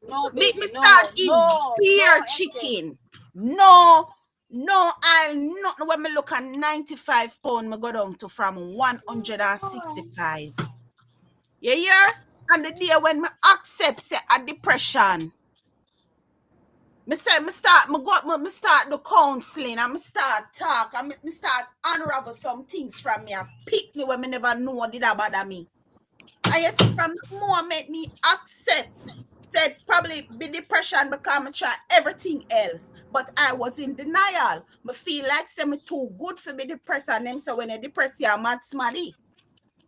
No, baby, me start eating beer chicken. No, I'll not. When me look at 95 pounds, me go down to from 165. You hear? And the day when me accept say a depression, me start the counseling and me start talk and me start unravel some things from me. Pickly when me never know did that bother me. And you see, from the moment me accept. Said probably be depression because I try everything else. But I was in denial. I feel like I'm too good for be depressed. And them say when you're depressed, you're mad smarty.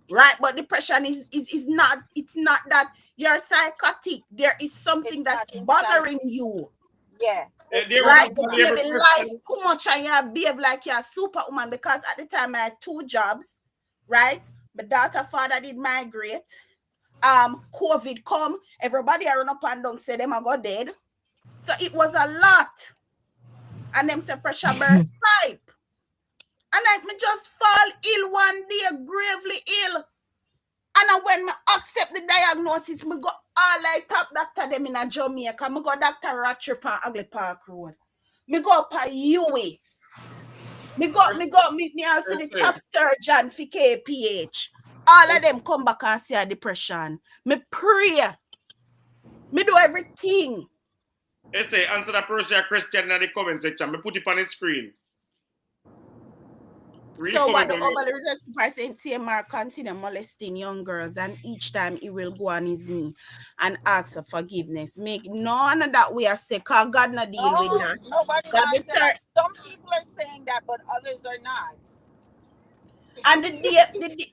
Right? But depression is not, it's not that you're psychotic. There is something that's bothering you. Yeah. Right? You live life too much and you behave like you're a superwoman, because at the time I had 2 jobs. Right? My daughter father did migrate. COVID come, everybody run up and down say them I got dead. So it was a lot. And them say pressure burst pipe. And I me just fall ill one day, gravely ill. And when me accept the diagnosis, me go all like top doctor them in a Jamaica. Me go Dr. Rattrip on Ugly Park Road. Me go up a UWE. Me all for the top surgeon for KPH. All of them come back and say a depression. Me pray. Me do everything. They say, answer that person a Christian in the comment section. Me put it on the screen. So what the overly religious person CMR continue molesting young girls, and each time he will go on his knee and ask for forgiveness. Make none of that we are say, cause God not deal with that. Nobody likes that. Some people are saying that, but others are not. And the day,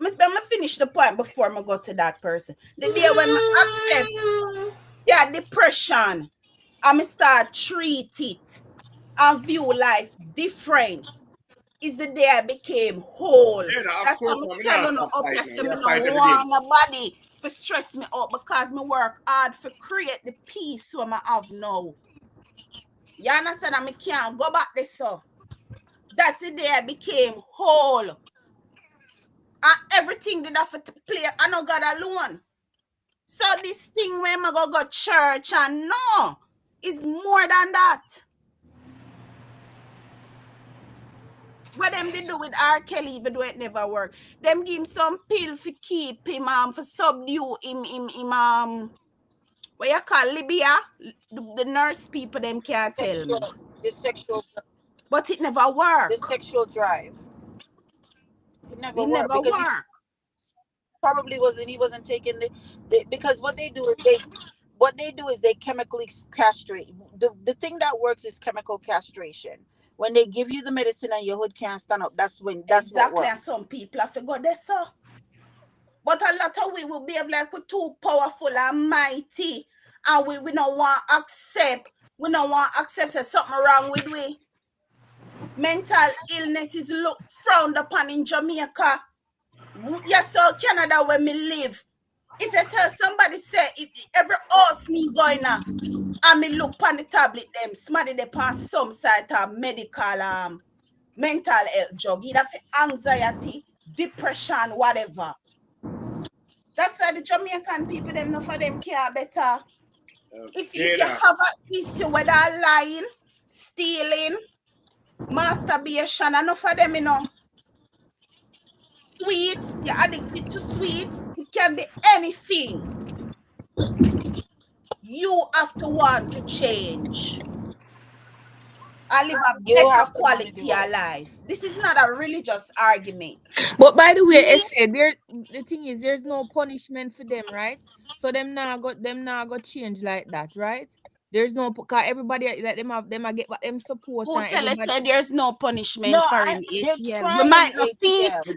let me finish the point before I go to that person. The day when I accept depression, I start treat it and view life different, is the day I became whole. That's why I'm telling you up here, say me no want nobody to stress me out, because me work hard to create the peace what I have now. You understand? I can't go back this so. That's the day I became whole. And everything did have to play, I know God alone. So this thing when I go church and no, is more than that. What them they do with R. Kelly, even though it never work. Them give him some pill for keep him for subdue him what you call Libya? The nurse people them can't tell me. The sexual, but it never work. The sexual drive. It never work. Probably he wasn't taking the because what they do is they chemically castrate. The thing that works is chemical castration. When they give you the medicine and your hood can't stand up, that's exactly what works. And some people have forgot this so. But a lot of we will be like we're too powerful and mighty, and we don't want to accept. We don't want to accept that something wrong with we. Mental illness is frowned upon in Jamaica. Yes, so Canada where me live. If you tell somebody say if every house me going now, and me look on the tablet them, somebody they pass some side of medical mental health drug, either for anxiety, depression, whatever. That's why the Jamaican people them know for them care better. If you have an issue with lying, stealing, masturbation, enough for them, you know. Sweets, you're addicted to sweets, it can be anything. You have to want to change. I live a better quality of life. This is not a religious argument. But by the way, the thing is, there's no punishment for them, right? So them now got change like that, right? There's no, because everybody like them get what them support. Who tell us that there's no punishment for him? You might not see it.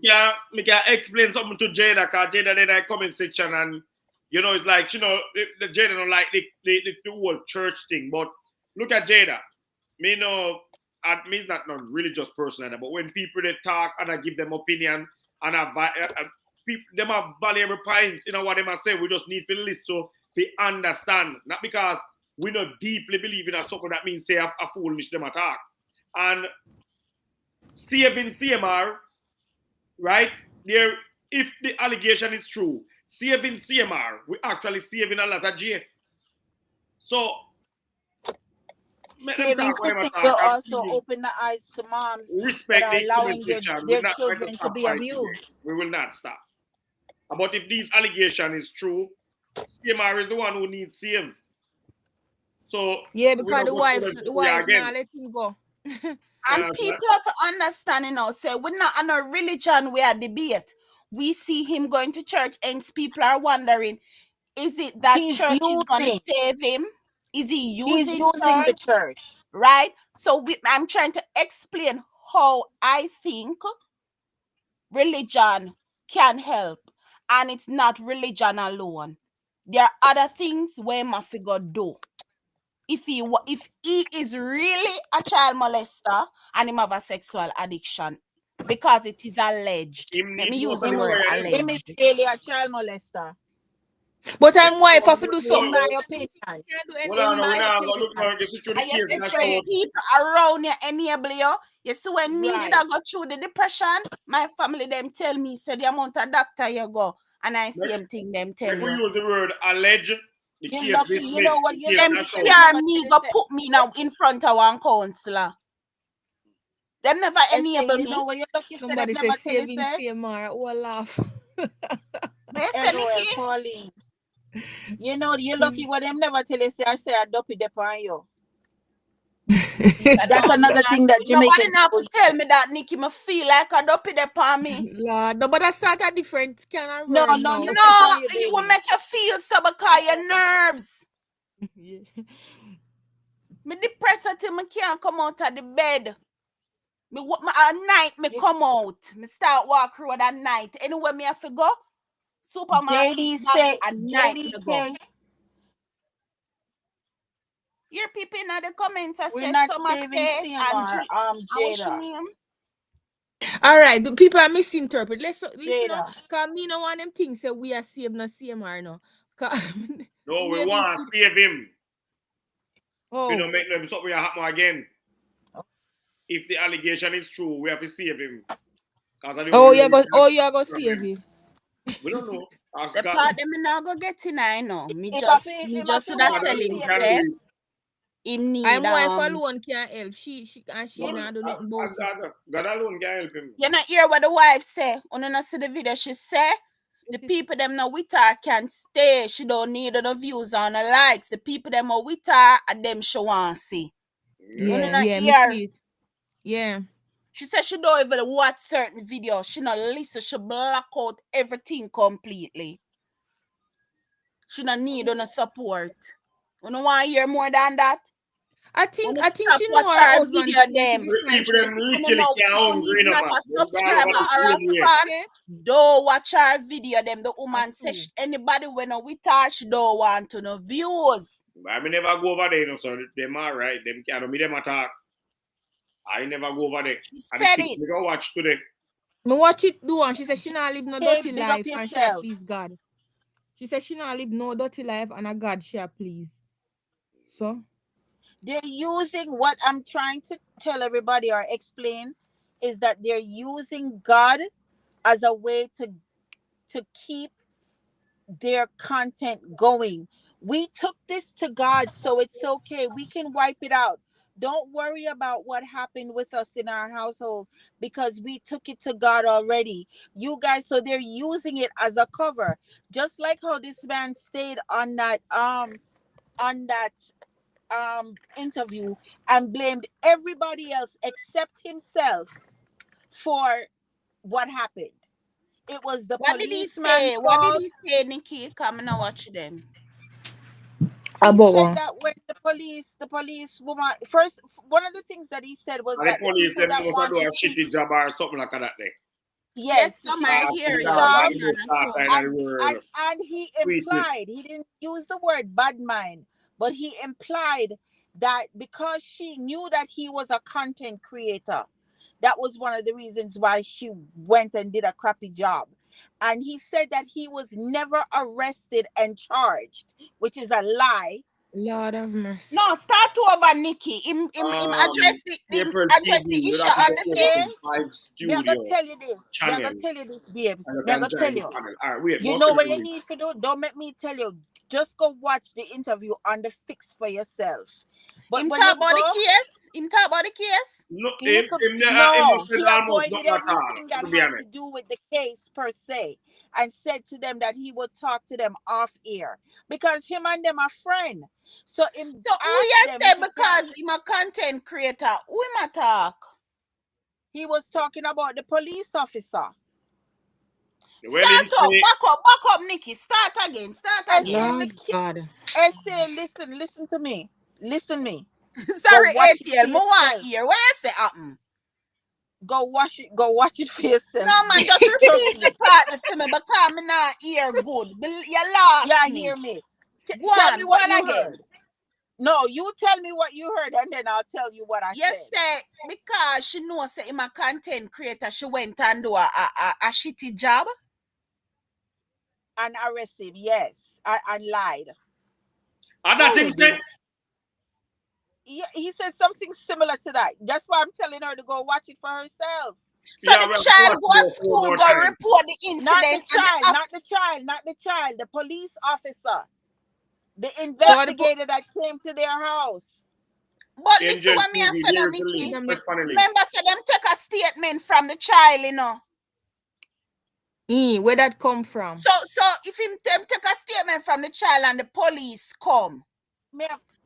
We can explain something to Jada, because Jada in the comment section, and you know, it's like, you know, the Jada don't like the whole church thing. But look at Jada. Me know, I mean, not religious person, but when people they talk and I give them opinion and them have valuable points, you know what they must say. We just need to listen to understand, not because we not deeply believe in something that means say a foolish them attack. And saving CMR, right there, if the allegation is true, saving CMR, we actually saving a lot of jail. So. Saving will also open the eyes to moms that are allowing their children to be abused. We will not stop. But if these allegations is true, CMR is the one who needs saved. So yeah, because the wife now let him go. And people have to understand, you know, say we're not on a religion we are debate. We see him going to church, and people are wondering, is it that church is going to save him? Is he using the church? Right? So I'm trying to explain how I think religion can help. And it's not religion alone. There are other things where my figure do. If he is really a child molester and him have a sexual addiction, because it is alleged. Let me use the word alleged. Him is really a child molester. But I'm wife have to do something. In my opinion. Can't do Hold any on, In we're my not going to look opinion. now. Get you through the And you case. see That's when how. people around you enable you. You see when me did I Right. go through the depression, my family them tell me, say the amount of doctor you go. And I same thing them tell Make we you. use the word allege. The You're case lucky. You dismissed. know what? The You're case Them lucky. not So shown. they fear never me tell go you say, put me now in front of one counselor. Them never I say, enable you me. know what? You're lucky. So Somebody them say never tell you saving say. CMR. Oh, I laugh. They say, LOL, Nikki, Pauline. You know, you're lucky what them never tell you say I say I dopey dep on you. That's another thing that nobody Jamaican now people to tell me that, Nikki, me feel like a dopey dep on me. Lord, no, but I start a different kind of No, word no, now. no, No, on you, it will baby. make you feel so because your nerves. Yeah. Me depressed till me can't come out of the bed. Me at night me come out. Me start walk road at night. Anywhere me have to go, supermarket JD back say, at night me go. JDK, Your people in the comments I we're say not Summer saving K and CMR. what's your Jada. name? All right, the people are misinterpret. Listen, Jada. cause me no want them things say we are save no CMR no. No, we want to save him. Oh, We don't make them something happen again. If the allegation is true, we have to save him. oh, you go save him. We don't know. Ask The God. part them me now go get in I know. Me If just I that want tell to him save Can say do it. him need I'm wife alone can't help. She No, not do nothing about it. God alone can help him. you not hear what the wife say. When you not see the video, she say the people them now with her can stay. She don't need no views on her likes. The people them are with her and them she want see. When you not Yeah, me hear, see it. Yeah. she said she don't even watch certain videos. She not listen. She block out everything completely. She not need no support. You don't want to hear more than that? I When think you she know watch her her husband video when she them. decide People she them You literally know, can't when hungry he's enough. not a Them God subscriber about or a the same way. fan, don't watch her video. Them the woman That's says true. anybody when we touch don't want to know views. I may never go over there, you know, so them are right. Them can't me them attack. I never go over there. She And the said kids it. we go watch today. Me watch it do one. She said she not live no Hey, dirty big up life and she yourself. please God. She said she not live no dirty life and a God she please. So They're using what I'm trying to tell everybody or explain is that they're using God as a way to keep their content going. We took this to God, so it's okay. We can wipe it out. Don't worry about what happened with us in our household because we took it to God already. You guys, so they're using it as a cover. Just like how this man stayed on that interview and blamed everybody else except himself for what happened. It was the What did he policeman's say? What did fault. he say, Nikki? Come and watch them. He about said one. that when the police woman first, one of the things that he said was And the that the police people them that must want do to a see, shitty job or something like that there. Yes, yes, some she I did a hear shitty you. God, job, God, no start in and the world. he Sweetness. implied, he didn't use the word bad mind, but he implied that because she knew that he was a content creator, that was one of the reasons why she went and did a crappy job. And he said that he was never arrested and charged, which is a lie. Lord have mercy. No, start over, Nikki. Him address April the TV, you issue have to on go the to face. the 5 Me I gonna studio tell you this. Me I channel gonna tell you this, babes. and you Me I can gonna tell join the you. panel. All right, wait, You most know of what you them. need to do? Don't make me tell you. Just go watch the interview on the fix for yourself. But Him when you talk about the go, case. Him talk about the case. No, he him he said almost avoided not at all, everything that to be had to honest. do with the case per se, and said to them that he would talk to them off air because him and them are friend. So him So who asked you them say if he can. because him a content creator? Who him a talk? He was talking about the police officer. Well, him Start up, say, back up, Nikki. Start again, I start say, again. Lord God. I say, listen to me, listen me. Go Sorry, watch it ATL. for Me want yourself. hear. What you say happen? Go watch it for yourself. No man, just repeat the part for me because me not hear good. You lost Yeah, me. hear me. Tell me Go what on you again. heard. No, you tell me what you heard, and then I'll tell you what I You said. say because she knows say him a content creator, she went and do a shitty job. and arrest him, yes, and lied. And that him say, He said something similar to that. That's why I'm telling her to go watch it for herself. So yeah, the we have to child watch go more, to four school, more go times. report the Not the incident, child, and not the child, not the child, the police officer, the investigator that came to their house. but listen Angel what me and TV, say now, here's the Mickey. link. Press on the link. Remember, say them take a statement from the child, you know. Where that come from? So if him them take a statement from the child and the police come,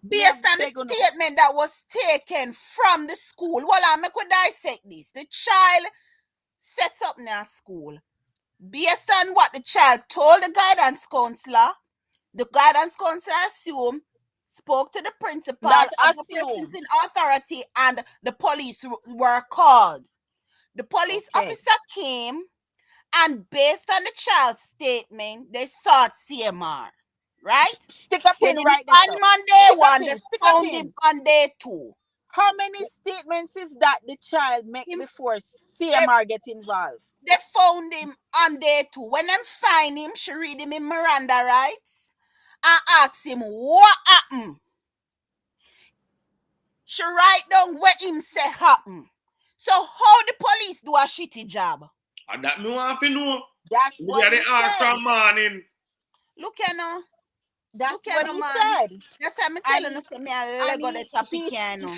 based on the statement that was taken from the school, well, I make we dissect this. The child said something at school. Based on what the child told the guidance counselor, the guidance counselor assumed, spoke to the principal Not of the assume. persons in authority, and the police were called. The police officer came, and based on the child's statement, they sought CMR. Right? Stick a They pin didn't right find there. him on day Stick a one, pin, they stick a found pin. him on day 2. How many statements is that the child make before CMR get involved? They found him on day 2. When them find him, she read him in Miranda rights and ask him what happened. She write down what him say happened. So how the police do a shitty job? And that me want to know. That's We what got he the art said. from morning. Look here now. That's Look what here, he man. said. That's how me telling you, say me a Lego the topic here now.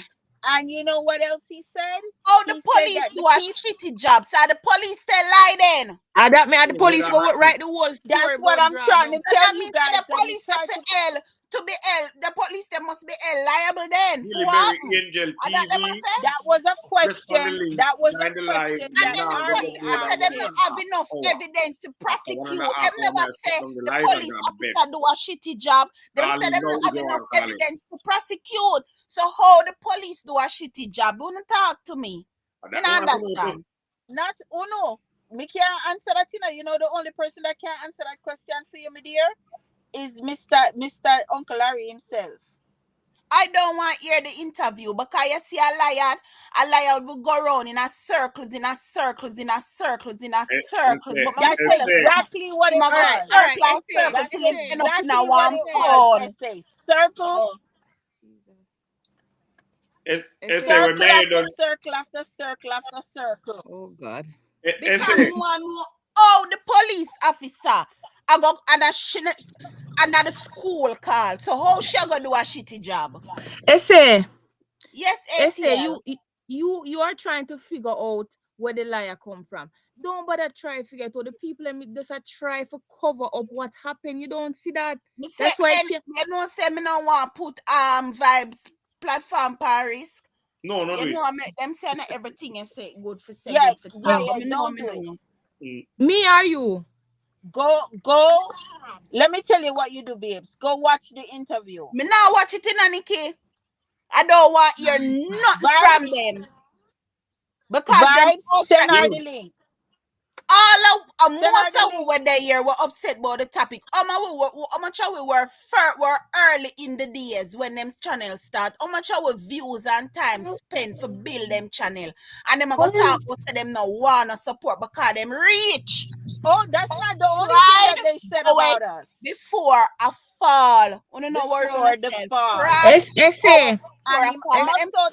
And you know what else he said? How the police do a shitty job? So the police tell lie then. That mean the police go write the whole story. That's what I'm trying to tell you guys. The police to be held. The police they must be held liable then. Angel TV. That was a question. That was a Join the live. question that Ari asked them him. not have enough evidence to prosecute. Them never say the police officer do a shitty job. Them say them not have enough evidence to prosecute. So how the police do a shitty job? You don't talk to me. I don't understand. Not Uno. Me can't answer that. You know the only person that can answer that question for you, my dear, is Mr. Uncle Larry himself. I don't want to hear the interview because you see a liar will go around in a circles. But that's exactly what it was. That's exactly what it was. Circle. Circle after circle after circle. Oh God. Because you want to know how the police officer I go another school call. So how she gonna do a shitty job? Essay. Yes, Essay. You are trying to figure out where the liar come from. Don't bother try to figure out. The people just try to cover up what happened. You don't see that. That's why you don't say me no want to put vibes platform for risk. No, no. You know I make them say not everything and say good for say yeah, good for don't do it. Me or you? Go. Let me tell you what you do, babes. Go watch the interview. Me now watch it in Aniki. I don't want to hear nothing from them. Because vibes, send her the link. All most of we were there were upset about the topic. How much we were early in the days when them channels start. How much our views and time spent for build them channel. And them go talk about them no wanna support because them rich. Oh, that's not the only thing that they said about us. Before a fall. You know what the fall. Essay. And also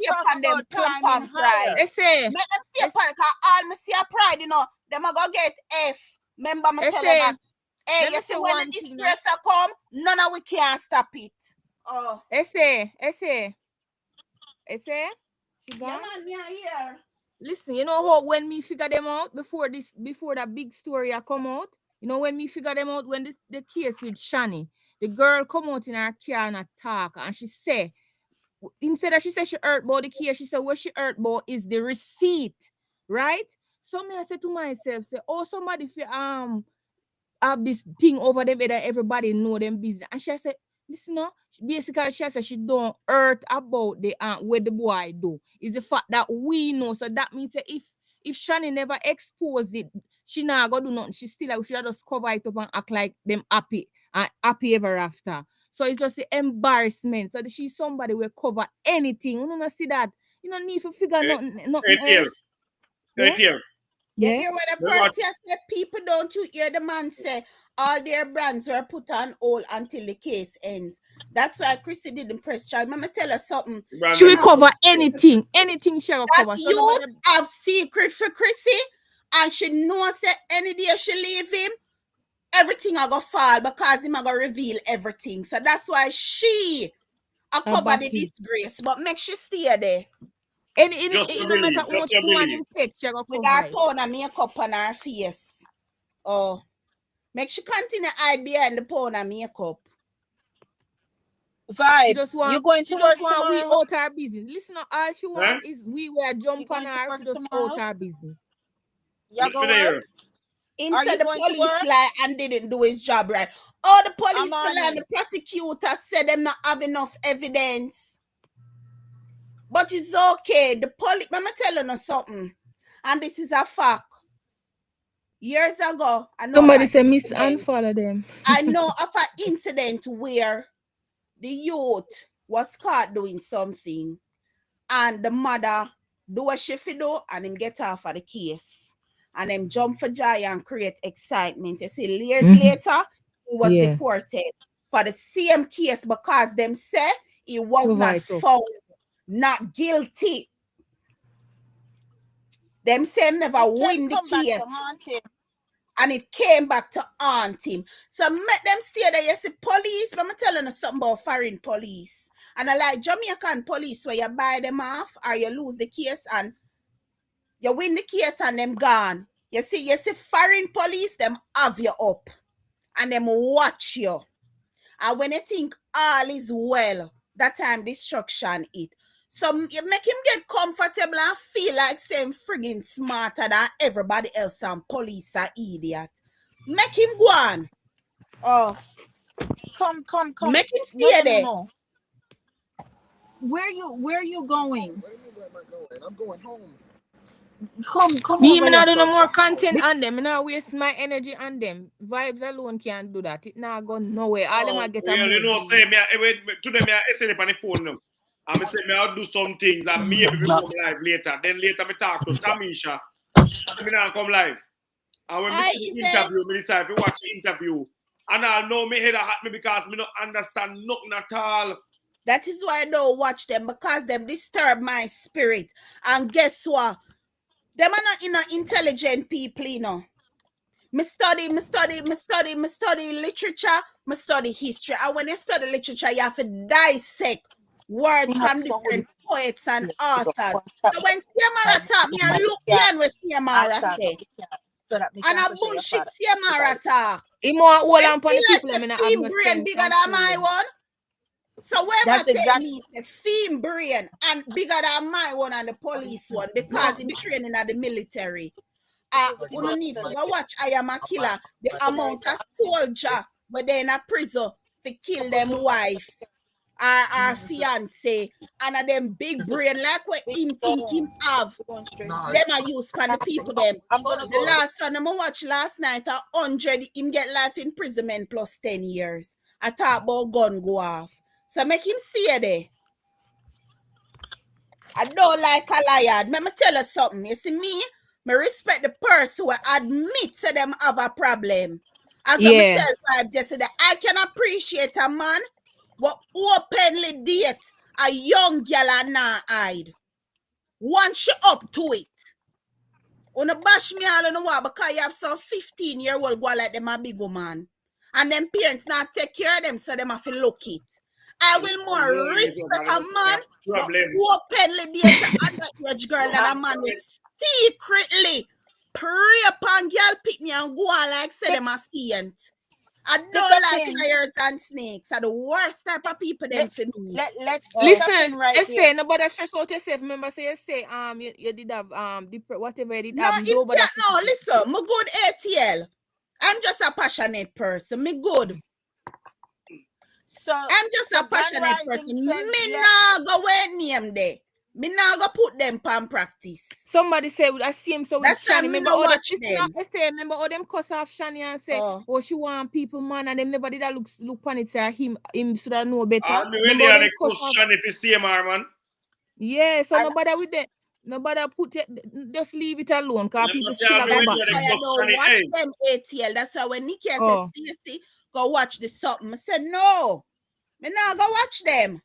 talk about climbing higher. Essay. Make them stay upon it because all me see a pride, you know. Them a go get F. Remember me tell you that. Hey, you see when the disgrace come, none of we can stop it. Oh. Essay. She gone? Yeah, man, me are here. Listen, you know how when me figure them out before that big story I come out? You know when me figure them out when the case with Shani, the girl come out in her car and talk and she say, instead of she said she hurt about the case, she said what she hurt about is the receipt, right? So me I said to myself, say, oh, somebody if have this thing over them that everybody know them business. And she said, listen, no, basically she said she don't hurt about the what the boy do. Is the fact that we know. So that means that if Shani never exposed it, she not gonna do nothing. She still like she just cover it up and act like them happy and happy ever after. So it's just the embarrassment. So she's somebody will cover anything. You don't see that. You don't need to figure nothing else. Right here. You hear what the person said? People don't you hear the man say, all their brands were put on hold until the case ends. That's why Chrissy didn't press charge. Let me tell her something. She will cover anything. Anything she will That cover. So youth nobody... have secret for Chrissy, and she knows that any day she leave him, everything I go fall because him I go reveal everything. So that's why she I cover the disgrace, but make she stay there. No matter how much woman him take, she will with cover her it. pound of makeup on her face. Oh, make she continue hide behind the pound of makeup. Vibes, you going to work tomorrow? We out our business. Listen, all she want is we were jump on her for just out our business. You go work? Inside the police lie and didn't do his job right. All the police and the prosecutor said them not have enough evidence. But it's okay. The police, let me tell you something. And this is a fact. Years ago, I know somebody said miss unfollow them. I know of an incident where the youth was caught doing something and the mother do what she do and him get off of the case. And them jump for joy and create excitement. You see, years later, he was deported for the same case because them say he was not found not guilty. Them say never win the case. And it came back to haunt him. So make them stay there. You see, police, I'm telling you something about foreign police. And I like Jamaican police where you buy them off or you lose the case and you win the case and them gone. You see foreign police, them have you up and them watch you. And when you think all is well, that time destruction it. So you make him get comfortable and feel like same friggin' smarter than everybody else and police are idiot. Make him go on. Oh. Come. Make him stay there. No. Where you going? Where am I going? I'm going home. Come me not do no more content on them. Me not waste my energy on them. Vibes alone can't do that. It not go nowhere. All them get a you know, say me to them I say it on the phone now. I'm say me I'll do some things and maybe we come live later. Then later me talk to Tamisha. Me now come live. And when we see the interview, me decide to watch the interview. And I'll know me head hurt me because me not understand nothing at all. That is why I don't watch them, because them disturb my spirit. And guess what? Them are not intelligent people, you know. Me study literature, me study history. And when you study literature, you have to dissect words from different poets and authors. So when CMR talk, me I look behind what CMR say. And a bullshit CMR talk. He more hold on for the people that have no brain bigger than my one. So when I tell me it's a theme brain and bigger than my one and the police one because I'm training at the military. We don't need to go watch I Am a Killer. The amount of soldier but they in a prison to kill them wife our fiance and them big brain like what him think him have. Them are used for the people them. The last one I watch last night 100 him get life imprisonment plus 10 years. I thought about gun go off. So make him stay there. I don't like a liar. Let me tell you something. You see me respect the person who admit to them have a problem. As I tell vibes yesterday, I can appreciate a man who openly date a young girl and not hide. Once she up to it. Una bash me all on the wall because you have some 15-year-old go like them a big woman. And them parents not take care of them, so them have to look it. I will more respect a man who openly date an underage girl than a man who secretly prey upon girl pitney and go on like say them a saint. I don't like liars and snakes. Are the worst type of people them for me. Let's listen. Right say nobody stress out yourself. Remember, say you did have whatever you did have. No, listen, me good ATL. I'm just a passionate person. Me good. So I'm just a passionate person. Me nah go where name there. Me nah go put them pan practice. Somebody say I see him so with Shani. Remember all them. Remember all them cuss off Shani and say, oh she want people man and them never did that look on it say him should have know better. Remember all them cuss Shani to CMR man. Yeah, so nobody with them. Nobody put it. Just leave it alone, cause Let people me still tell a me go when back. you are That's them why I books don't on the watch end. them ATL. That's why when Nikki Oh. said, Stacey, go watch the something. I said, no. Me now go watch them.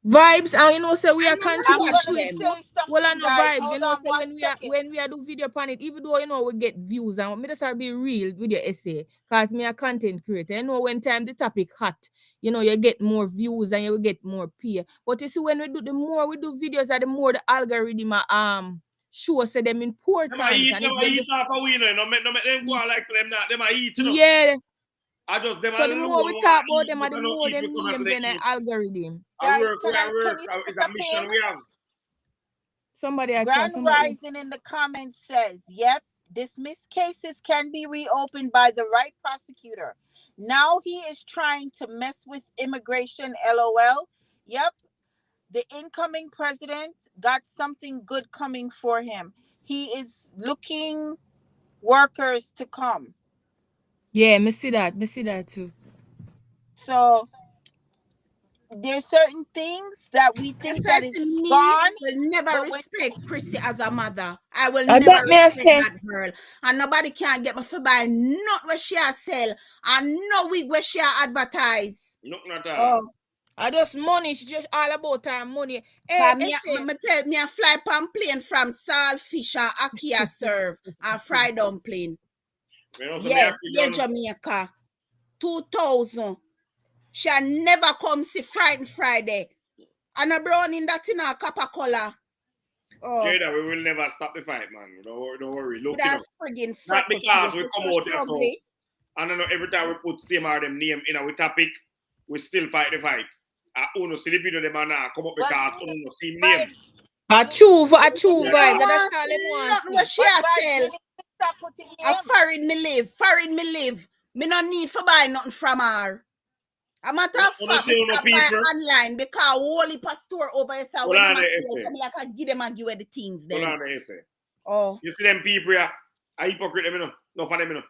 Vibes, and you know, so we I'm are not gonna continue I'm watch to gonna it. them. say Well, I something, know guys. vibes, you Hold know, on so 1 second. when we are do video upon it, even though you know we get views and me just have to be real with your essay, cause me a content creator. You know when time the topic hot, you know, you get more views and you will get more pay. But you see, when we do the more we do videos, and the more the algorithm show say them important. Them a eat, And them if a them eat just off a winner. No make them go on like them not. Them a eat, you know. yeah. I just them So the more we alone talk want about eat, them, but and the I don't more eat them because name they then an eat. algorithm. I Guys, work, can work. you It's step a mission in? we have. Somebody I Grand somebody. Rising in the comments says, yep, dismissed cases can be reopened by the right prosecutor. Now he is trying to mess with immigration, LOL. Yep, the incoming president got something good coming for him. He is looking workers to come. Yeah, me see that too. So there's certain things that we I think that said is to me, gone, will never but when respect Chrissy as a mother. I will I never that me I respect say. that girl. And nobody can get me for buy not where she a sell and no wig where she a advertise. Look not all. Oh, I just money. She just all about her money. Hey, cause me, essay. me tell me a fly pan plane from saltfish and akia serve and fried dumpling. You know, so me Yeah, actually yeah, done. Jamaica. 2000. She never come see Friday. And a brown in that in a copper color. Oh, Jada, we will never stop the fight, man. Don't worry. Look, with you her know. friggin' Not freckle because face. we It's come so out here, so ugly. I don't know, every time we put CMR them name in our topic, we still fight the fight. I don't see the video them and come up but because you I need don't see name. vibes. A true vibes. Me no That's want all them want nothing what see. she But a vibes, sell. you need to stop putting A him. foreign me live. Foreign me live. Me no need for buy nothing from her. A matter of You don't fact, see me no stop buy people. online because whole heap of store over here so Hold when on them a the sell, essay. come like I give them and give her the things Hold then. on the essay. Oh. You see them people here, I hypocrite them, you know. No for them, you know.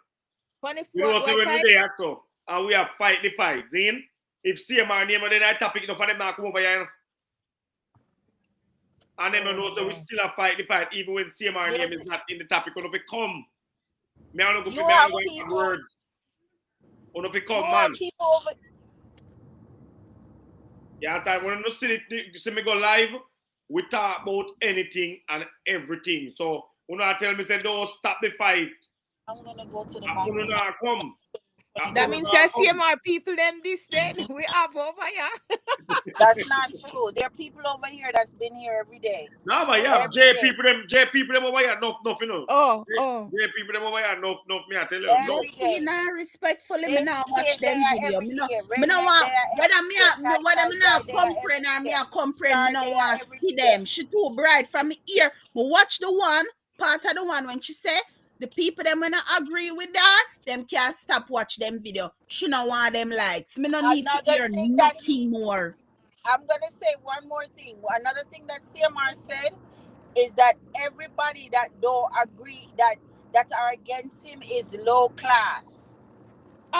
Funny You know what what when type? we there, so, and we have fight the fight, Zine. If CMR name and then I topic, no for them not come over here, you know. And them know that we still have fight the fight, even when CMR name is not in the topic. When we come, me I don't go You me I have don't go in people. words. When we You come, have man. people over. Yeah, time when you see me go live, we talk about anything and everything. So when I tell me say don't stop the fight, I'm gonna go to the I will market. not come. That means I see more people them this then. We have over here. That's not true. There are people over here that's been here every day. No, but yeah, Every J day. people them over here, enough, you know. Oh. J people them over here, enough, me I tell you. Every No. day. You know, respectfully, They me now stay watch them there video. every Me no, day. me no Redneck want there whether every day. whether me now Guy comprehend or every me day. a comprehend. Me Star no there want every see day. them. She too bright from me ear. Me watch the one part of the one when she say the people them when I agree with her, them can't stop watch them video. She no want them likes. Me no need to Another hear thing that nothing more. I'm gonna say one more thing. Another thing that CMR said is that everybody that don't agree that are against him is low class.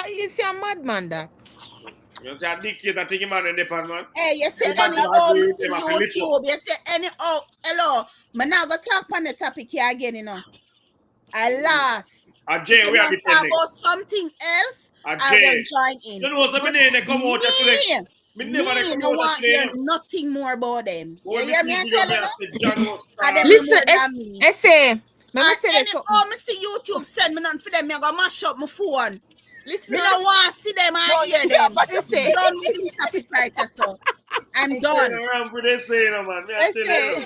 You see a madman that. You say a dictator thing man in the pan, man. Hey, you say Everybody any agree with see them, I feel lift up. YouTube, you say any hello. Me now go talk on the topic here again, you know. Alas. Jay, If we you are talk defending. about something else, I Jay. will join in. You know, so But they come out today. me no want hear nothing more about them. You hear me? I tell you, and them Listen, more than me. I say, And say any something. me see YouTube send me nothing for them, me go mash up my phone. Listen, Me no want see them and hear them. I say. Done with this topic right here, so I'm done. I say.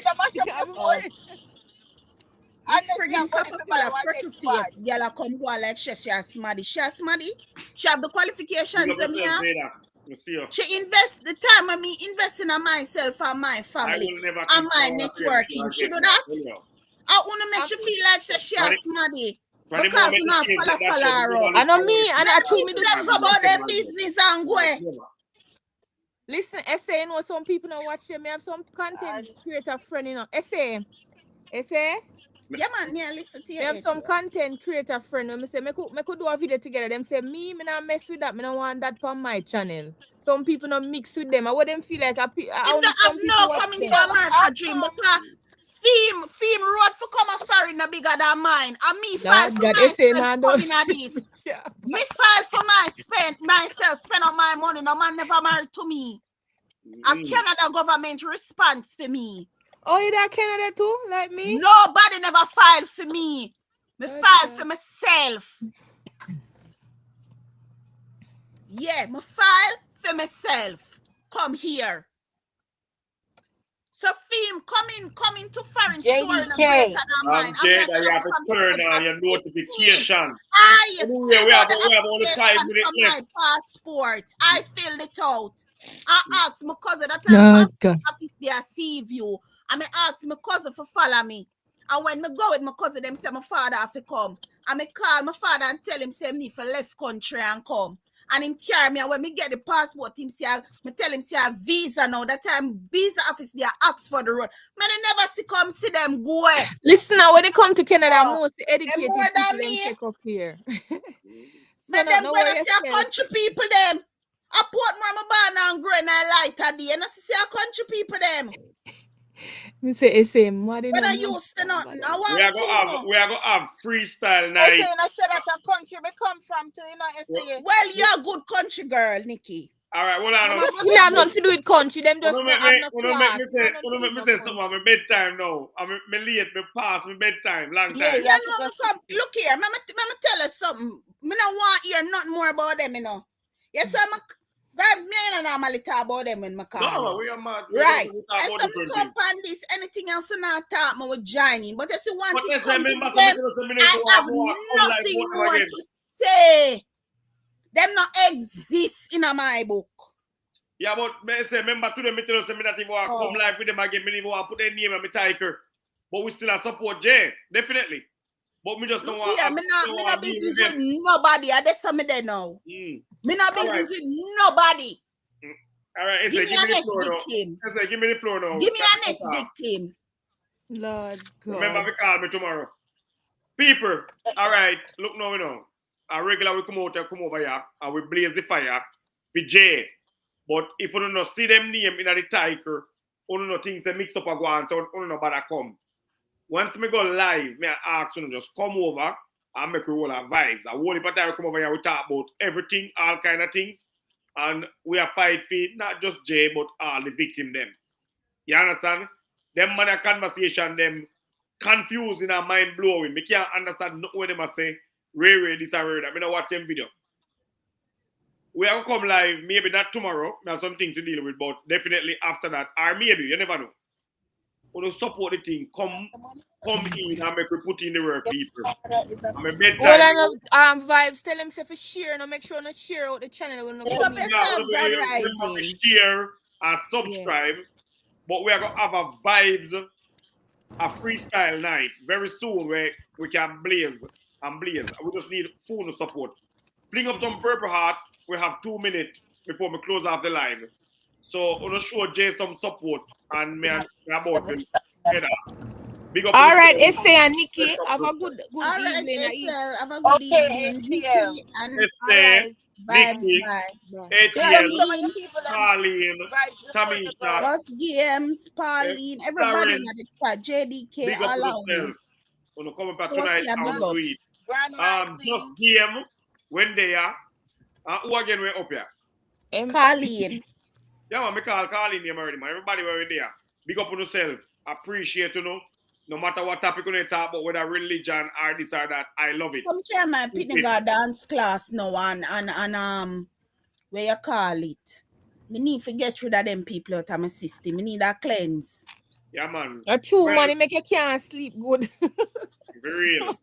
This friggin' couple of freckle face. Girl, come go like she a smarty. She a smarty. She have the qualifications of me. She invest the time of me investing on myself and my family and my networking. She do that. I want to make you feel like she a smarty. Because you not follow her up. I know me, and I told me Them go about their business and go. Listen, essay, you know, some people don't watch them. Me have some content creator friend, you know. Essay. Yeah, man, me listen to you. Me have some content creator friend when me say me could do a video together. Them say me not mess with that. Me not want that on my channel. Some people not mix with them. I want them feel like I don't have no coming to America dream because Fame road for come a foreign no bigger than mine. And me file God, for God, myself say now coming don't. at this. Yeah. Me file for myself, spend on my money. No man never married to me. A Canada government response for me. Oh, you that Canada too, like me? Nobody never filed for me. Me Okay. file for myself. Yeah, me file for myself. Come here. So Fame, coming to foreign store no JDK. greater than mine. I'm Jada, here you have to from turn the on your notification. I Anyway, filled we out have the only 5 application minutes for left. my passport. I filled it out. I asked my cousin that No, time God. office there see you. And I asked my cousin for follow me. And when me go with my cousin, them say my father have to come. And me call my father and tell him say me for left country and come. And him carry me. And when me get the passport, him say, me tell him say a visa now. That time visa office there ask for the road. Man, I never see come see them go. Listen now, when they come to Canada, Oh, most educated more than people them me. take up here. So Man, no, them no gonna worry see a yourself. country people them. I put more my and grow and I lighter day. And I see a country people them. Me say it's same. What they When I know? used to nothing. I We want are to gonna know. have freestyle I say, night. you know, say that a country me come from too, you know, I say. Well, you're a good country girl, Nikki. All right, hold on. We have nothing to do with country. Them just Wanna not make have me- no wanna make class. me Them say, not wanna to make do me no say country. something. I'm bedtime now. I'm late. Me past me bedtime. Long Yeah, time. yeah. No, come, look here. Mama tell us something. Me don't want to hear nothing more about them, you know. Yes, sir. Vibes, me ain't normally talk about them when I call No, you. we are mad. Right. We talk And about some different come things. on this, anything else you not talk, me with joining. But if you want But to let's come to remember, them, some I have nothing more to say. Them not exist in my book. Yeah, but me say, remember today, me tell you, me that if I come live with them again, me even put their name and me title. But we still a support Jay, definitely. But me just don't Look want. here, me not business with nobody. I just some there now. Me not business with nobody. All right, give me a next floor victim. Now. Give me the floor now. Give me a next victim. Lord God. Remember, me call me tomorrow. People, all right, look now, you know. A regular we come out and come over here and we blaze the fire with Jay. But if you don't see them name in the title, you don't know things that mix up a go on, so you don't know about come. Once me go live, me ask you just come over and make we all our vibes. A whole heap of time we come over here, we talk about everything, all kind of things. And we are fight for not just Jay, but all the victim them. You understand? Them man a conversation, them confusing and mind blowing. Me can't understand nothing what them a say. Ray, this and Ray, that. Me not watch them video. We are come live, maybe not tomorrow. There's some things to deal with, but definitely after that. Or maybe, you never know. We don't support the thing. Come in and make we put in the work, people. I'm a bedtime. Well, I know, vibes. Tell them say for share. No, make sure no share out the channel when no come in. Remember to share and subscribe. Yeah. But we are gonna have a vibes, a freestyle night very soon where we can blaze and blaze. We just need full support. Fling up some Purple Heart. We have 2 minutes before we close off the live. So I'm gonna show Jay some support and me and about to head up. Big up. All right, Essay and Nikki, have a good All right, evening. have a good evening. Nikki and Essay, vibes, Nikki, bye. Pauline, Tamisha, Boss Games, Pauline, everybody in the chat, JDK, big up all yourself. Gonna come up tonight and we'll do it. Just game when they are. Who again we're up here? Colleen. Yeah, man, me call Colleen name already, man. Everybody were there. Big up on yourself. Appreciate, you know. No matter what topic you talk about, whether religion or this or that, I love it. Come share my Pitney dance class now and where you call it. Me need to get rid of them people out of my system. Me need a cleanse. Yeah, man. A true money make you can't sleep good. Very real.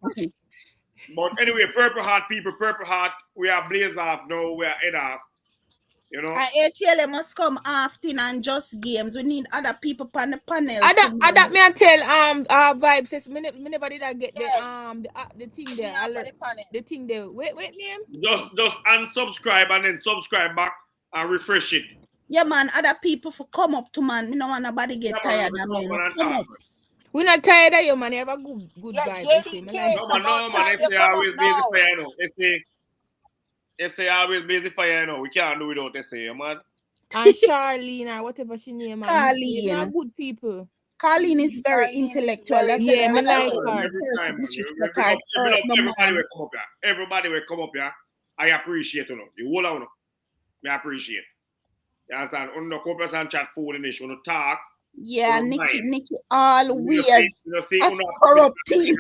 But anyway, Purple Heart people, Purple Heart, we are blaze off now, we are head off. You know, ATL must come often and just games. We need other people on the panel. That me and tell vibes says me never did I get the thing there. The thing there. Wait name. Just unsubscribe and then subscribe back and refresh it. Yeah, man. Other people for come up to man. Me no want nobody get tired of me. Come up. We're not tired of you, man. You have a good vibe. No, man. They say always busy for you know. They say always busy for you know. We can't do without they say, man. And Charlene or whatever she name, man. Charlene. They're good people. Colleen is very intellectual. That's Yeah, me I like don't her. Every time, man. disrespect Big her. up everybody will come up here. Everybody will come up here. I appreciate you. The whole of you. I appreciate. You understand? On the corporate and chat phone in this, on the talk. Yeah, Nikki always You know, see, a corrupting.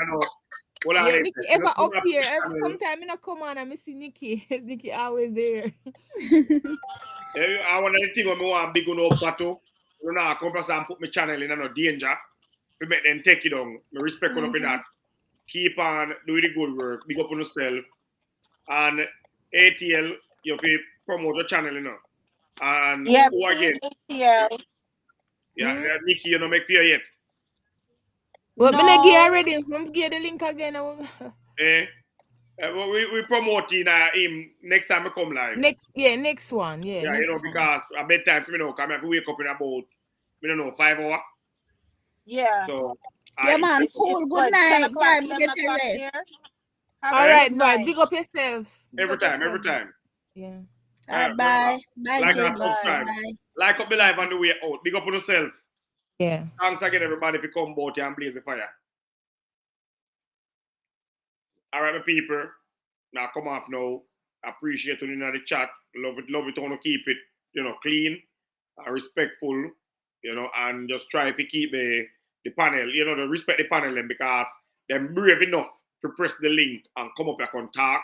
Yeah, Nikki ever up here. Sometimes I not come on and I see Nikki. Nikki always there. I want anything when I want big on up battle. You know, I come and put my channel in no danger. We make them take it down. I respect on up in that. Keep on doing the good work. Big up on yourself. And ATL, you have to promote the channel, you know. And yeah, who again? ATL. Yeah, Nikki, you know, make fear yet. But me not give already. I'm give the link again. We promoting him next time I come live. Next one. Yeah, you know, because a bedtime for me now, because I have to wake up in about, I don't know, 5 hours. Yeah. So, yeah, man, cool. Good night. Bye. Get your rest. All right, Vibe. Big up yourself. Every time. Yeah. All right, bye. Bye, like Jay. and subscribe. Bye. Like up the live on the way out. Big up on yourself. Yeah. Thanks again, everybody, if you come about here and blaze the fire. All right, my people. Now come off now. Appreciate you in the chat. Love it. Want to keep it, you know, clean, respectful, you know, and just try to keep the panel, you know, to respect the panel then, because they're brave enough to press the link and come up here and talk.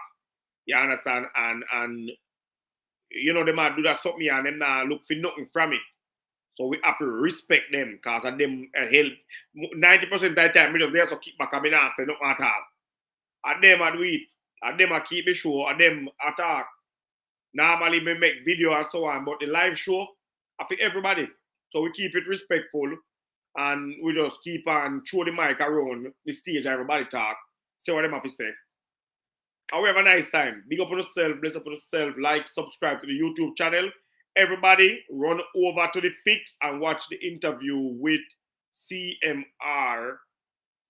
You understand? And you know, they might do that something and them not look for nothing from it. So we have to respect them, because of them help. 90% of the time, we just there so keep back and not say nothing at all. And them I do it. And them I keep the show. And them attack. Normally we make video and so on, but the live show, I think everybody. So we keep it respectful, and we just keep on throw the mic around the stage, everybody talk, see what them have to say. And we have a nice time. Big up on yourself, bless up on yourself, like, subscribe to the YouTube channel. Everybody run over to the Fix and watch the interview with CMR.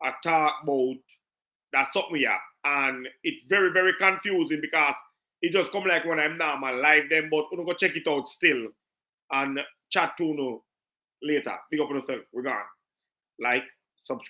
I talk about that's something here. And it's very, very confusing, because it just come like when I'm now, man, live them, but we're going to go check it out still and chat to you later. Big up on yourself. We're gone. Like, subscribe.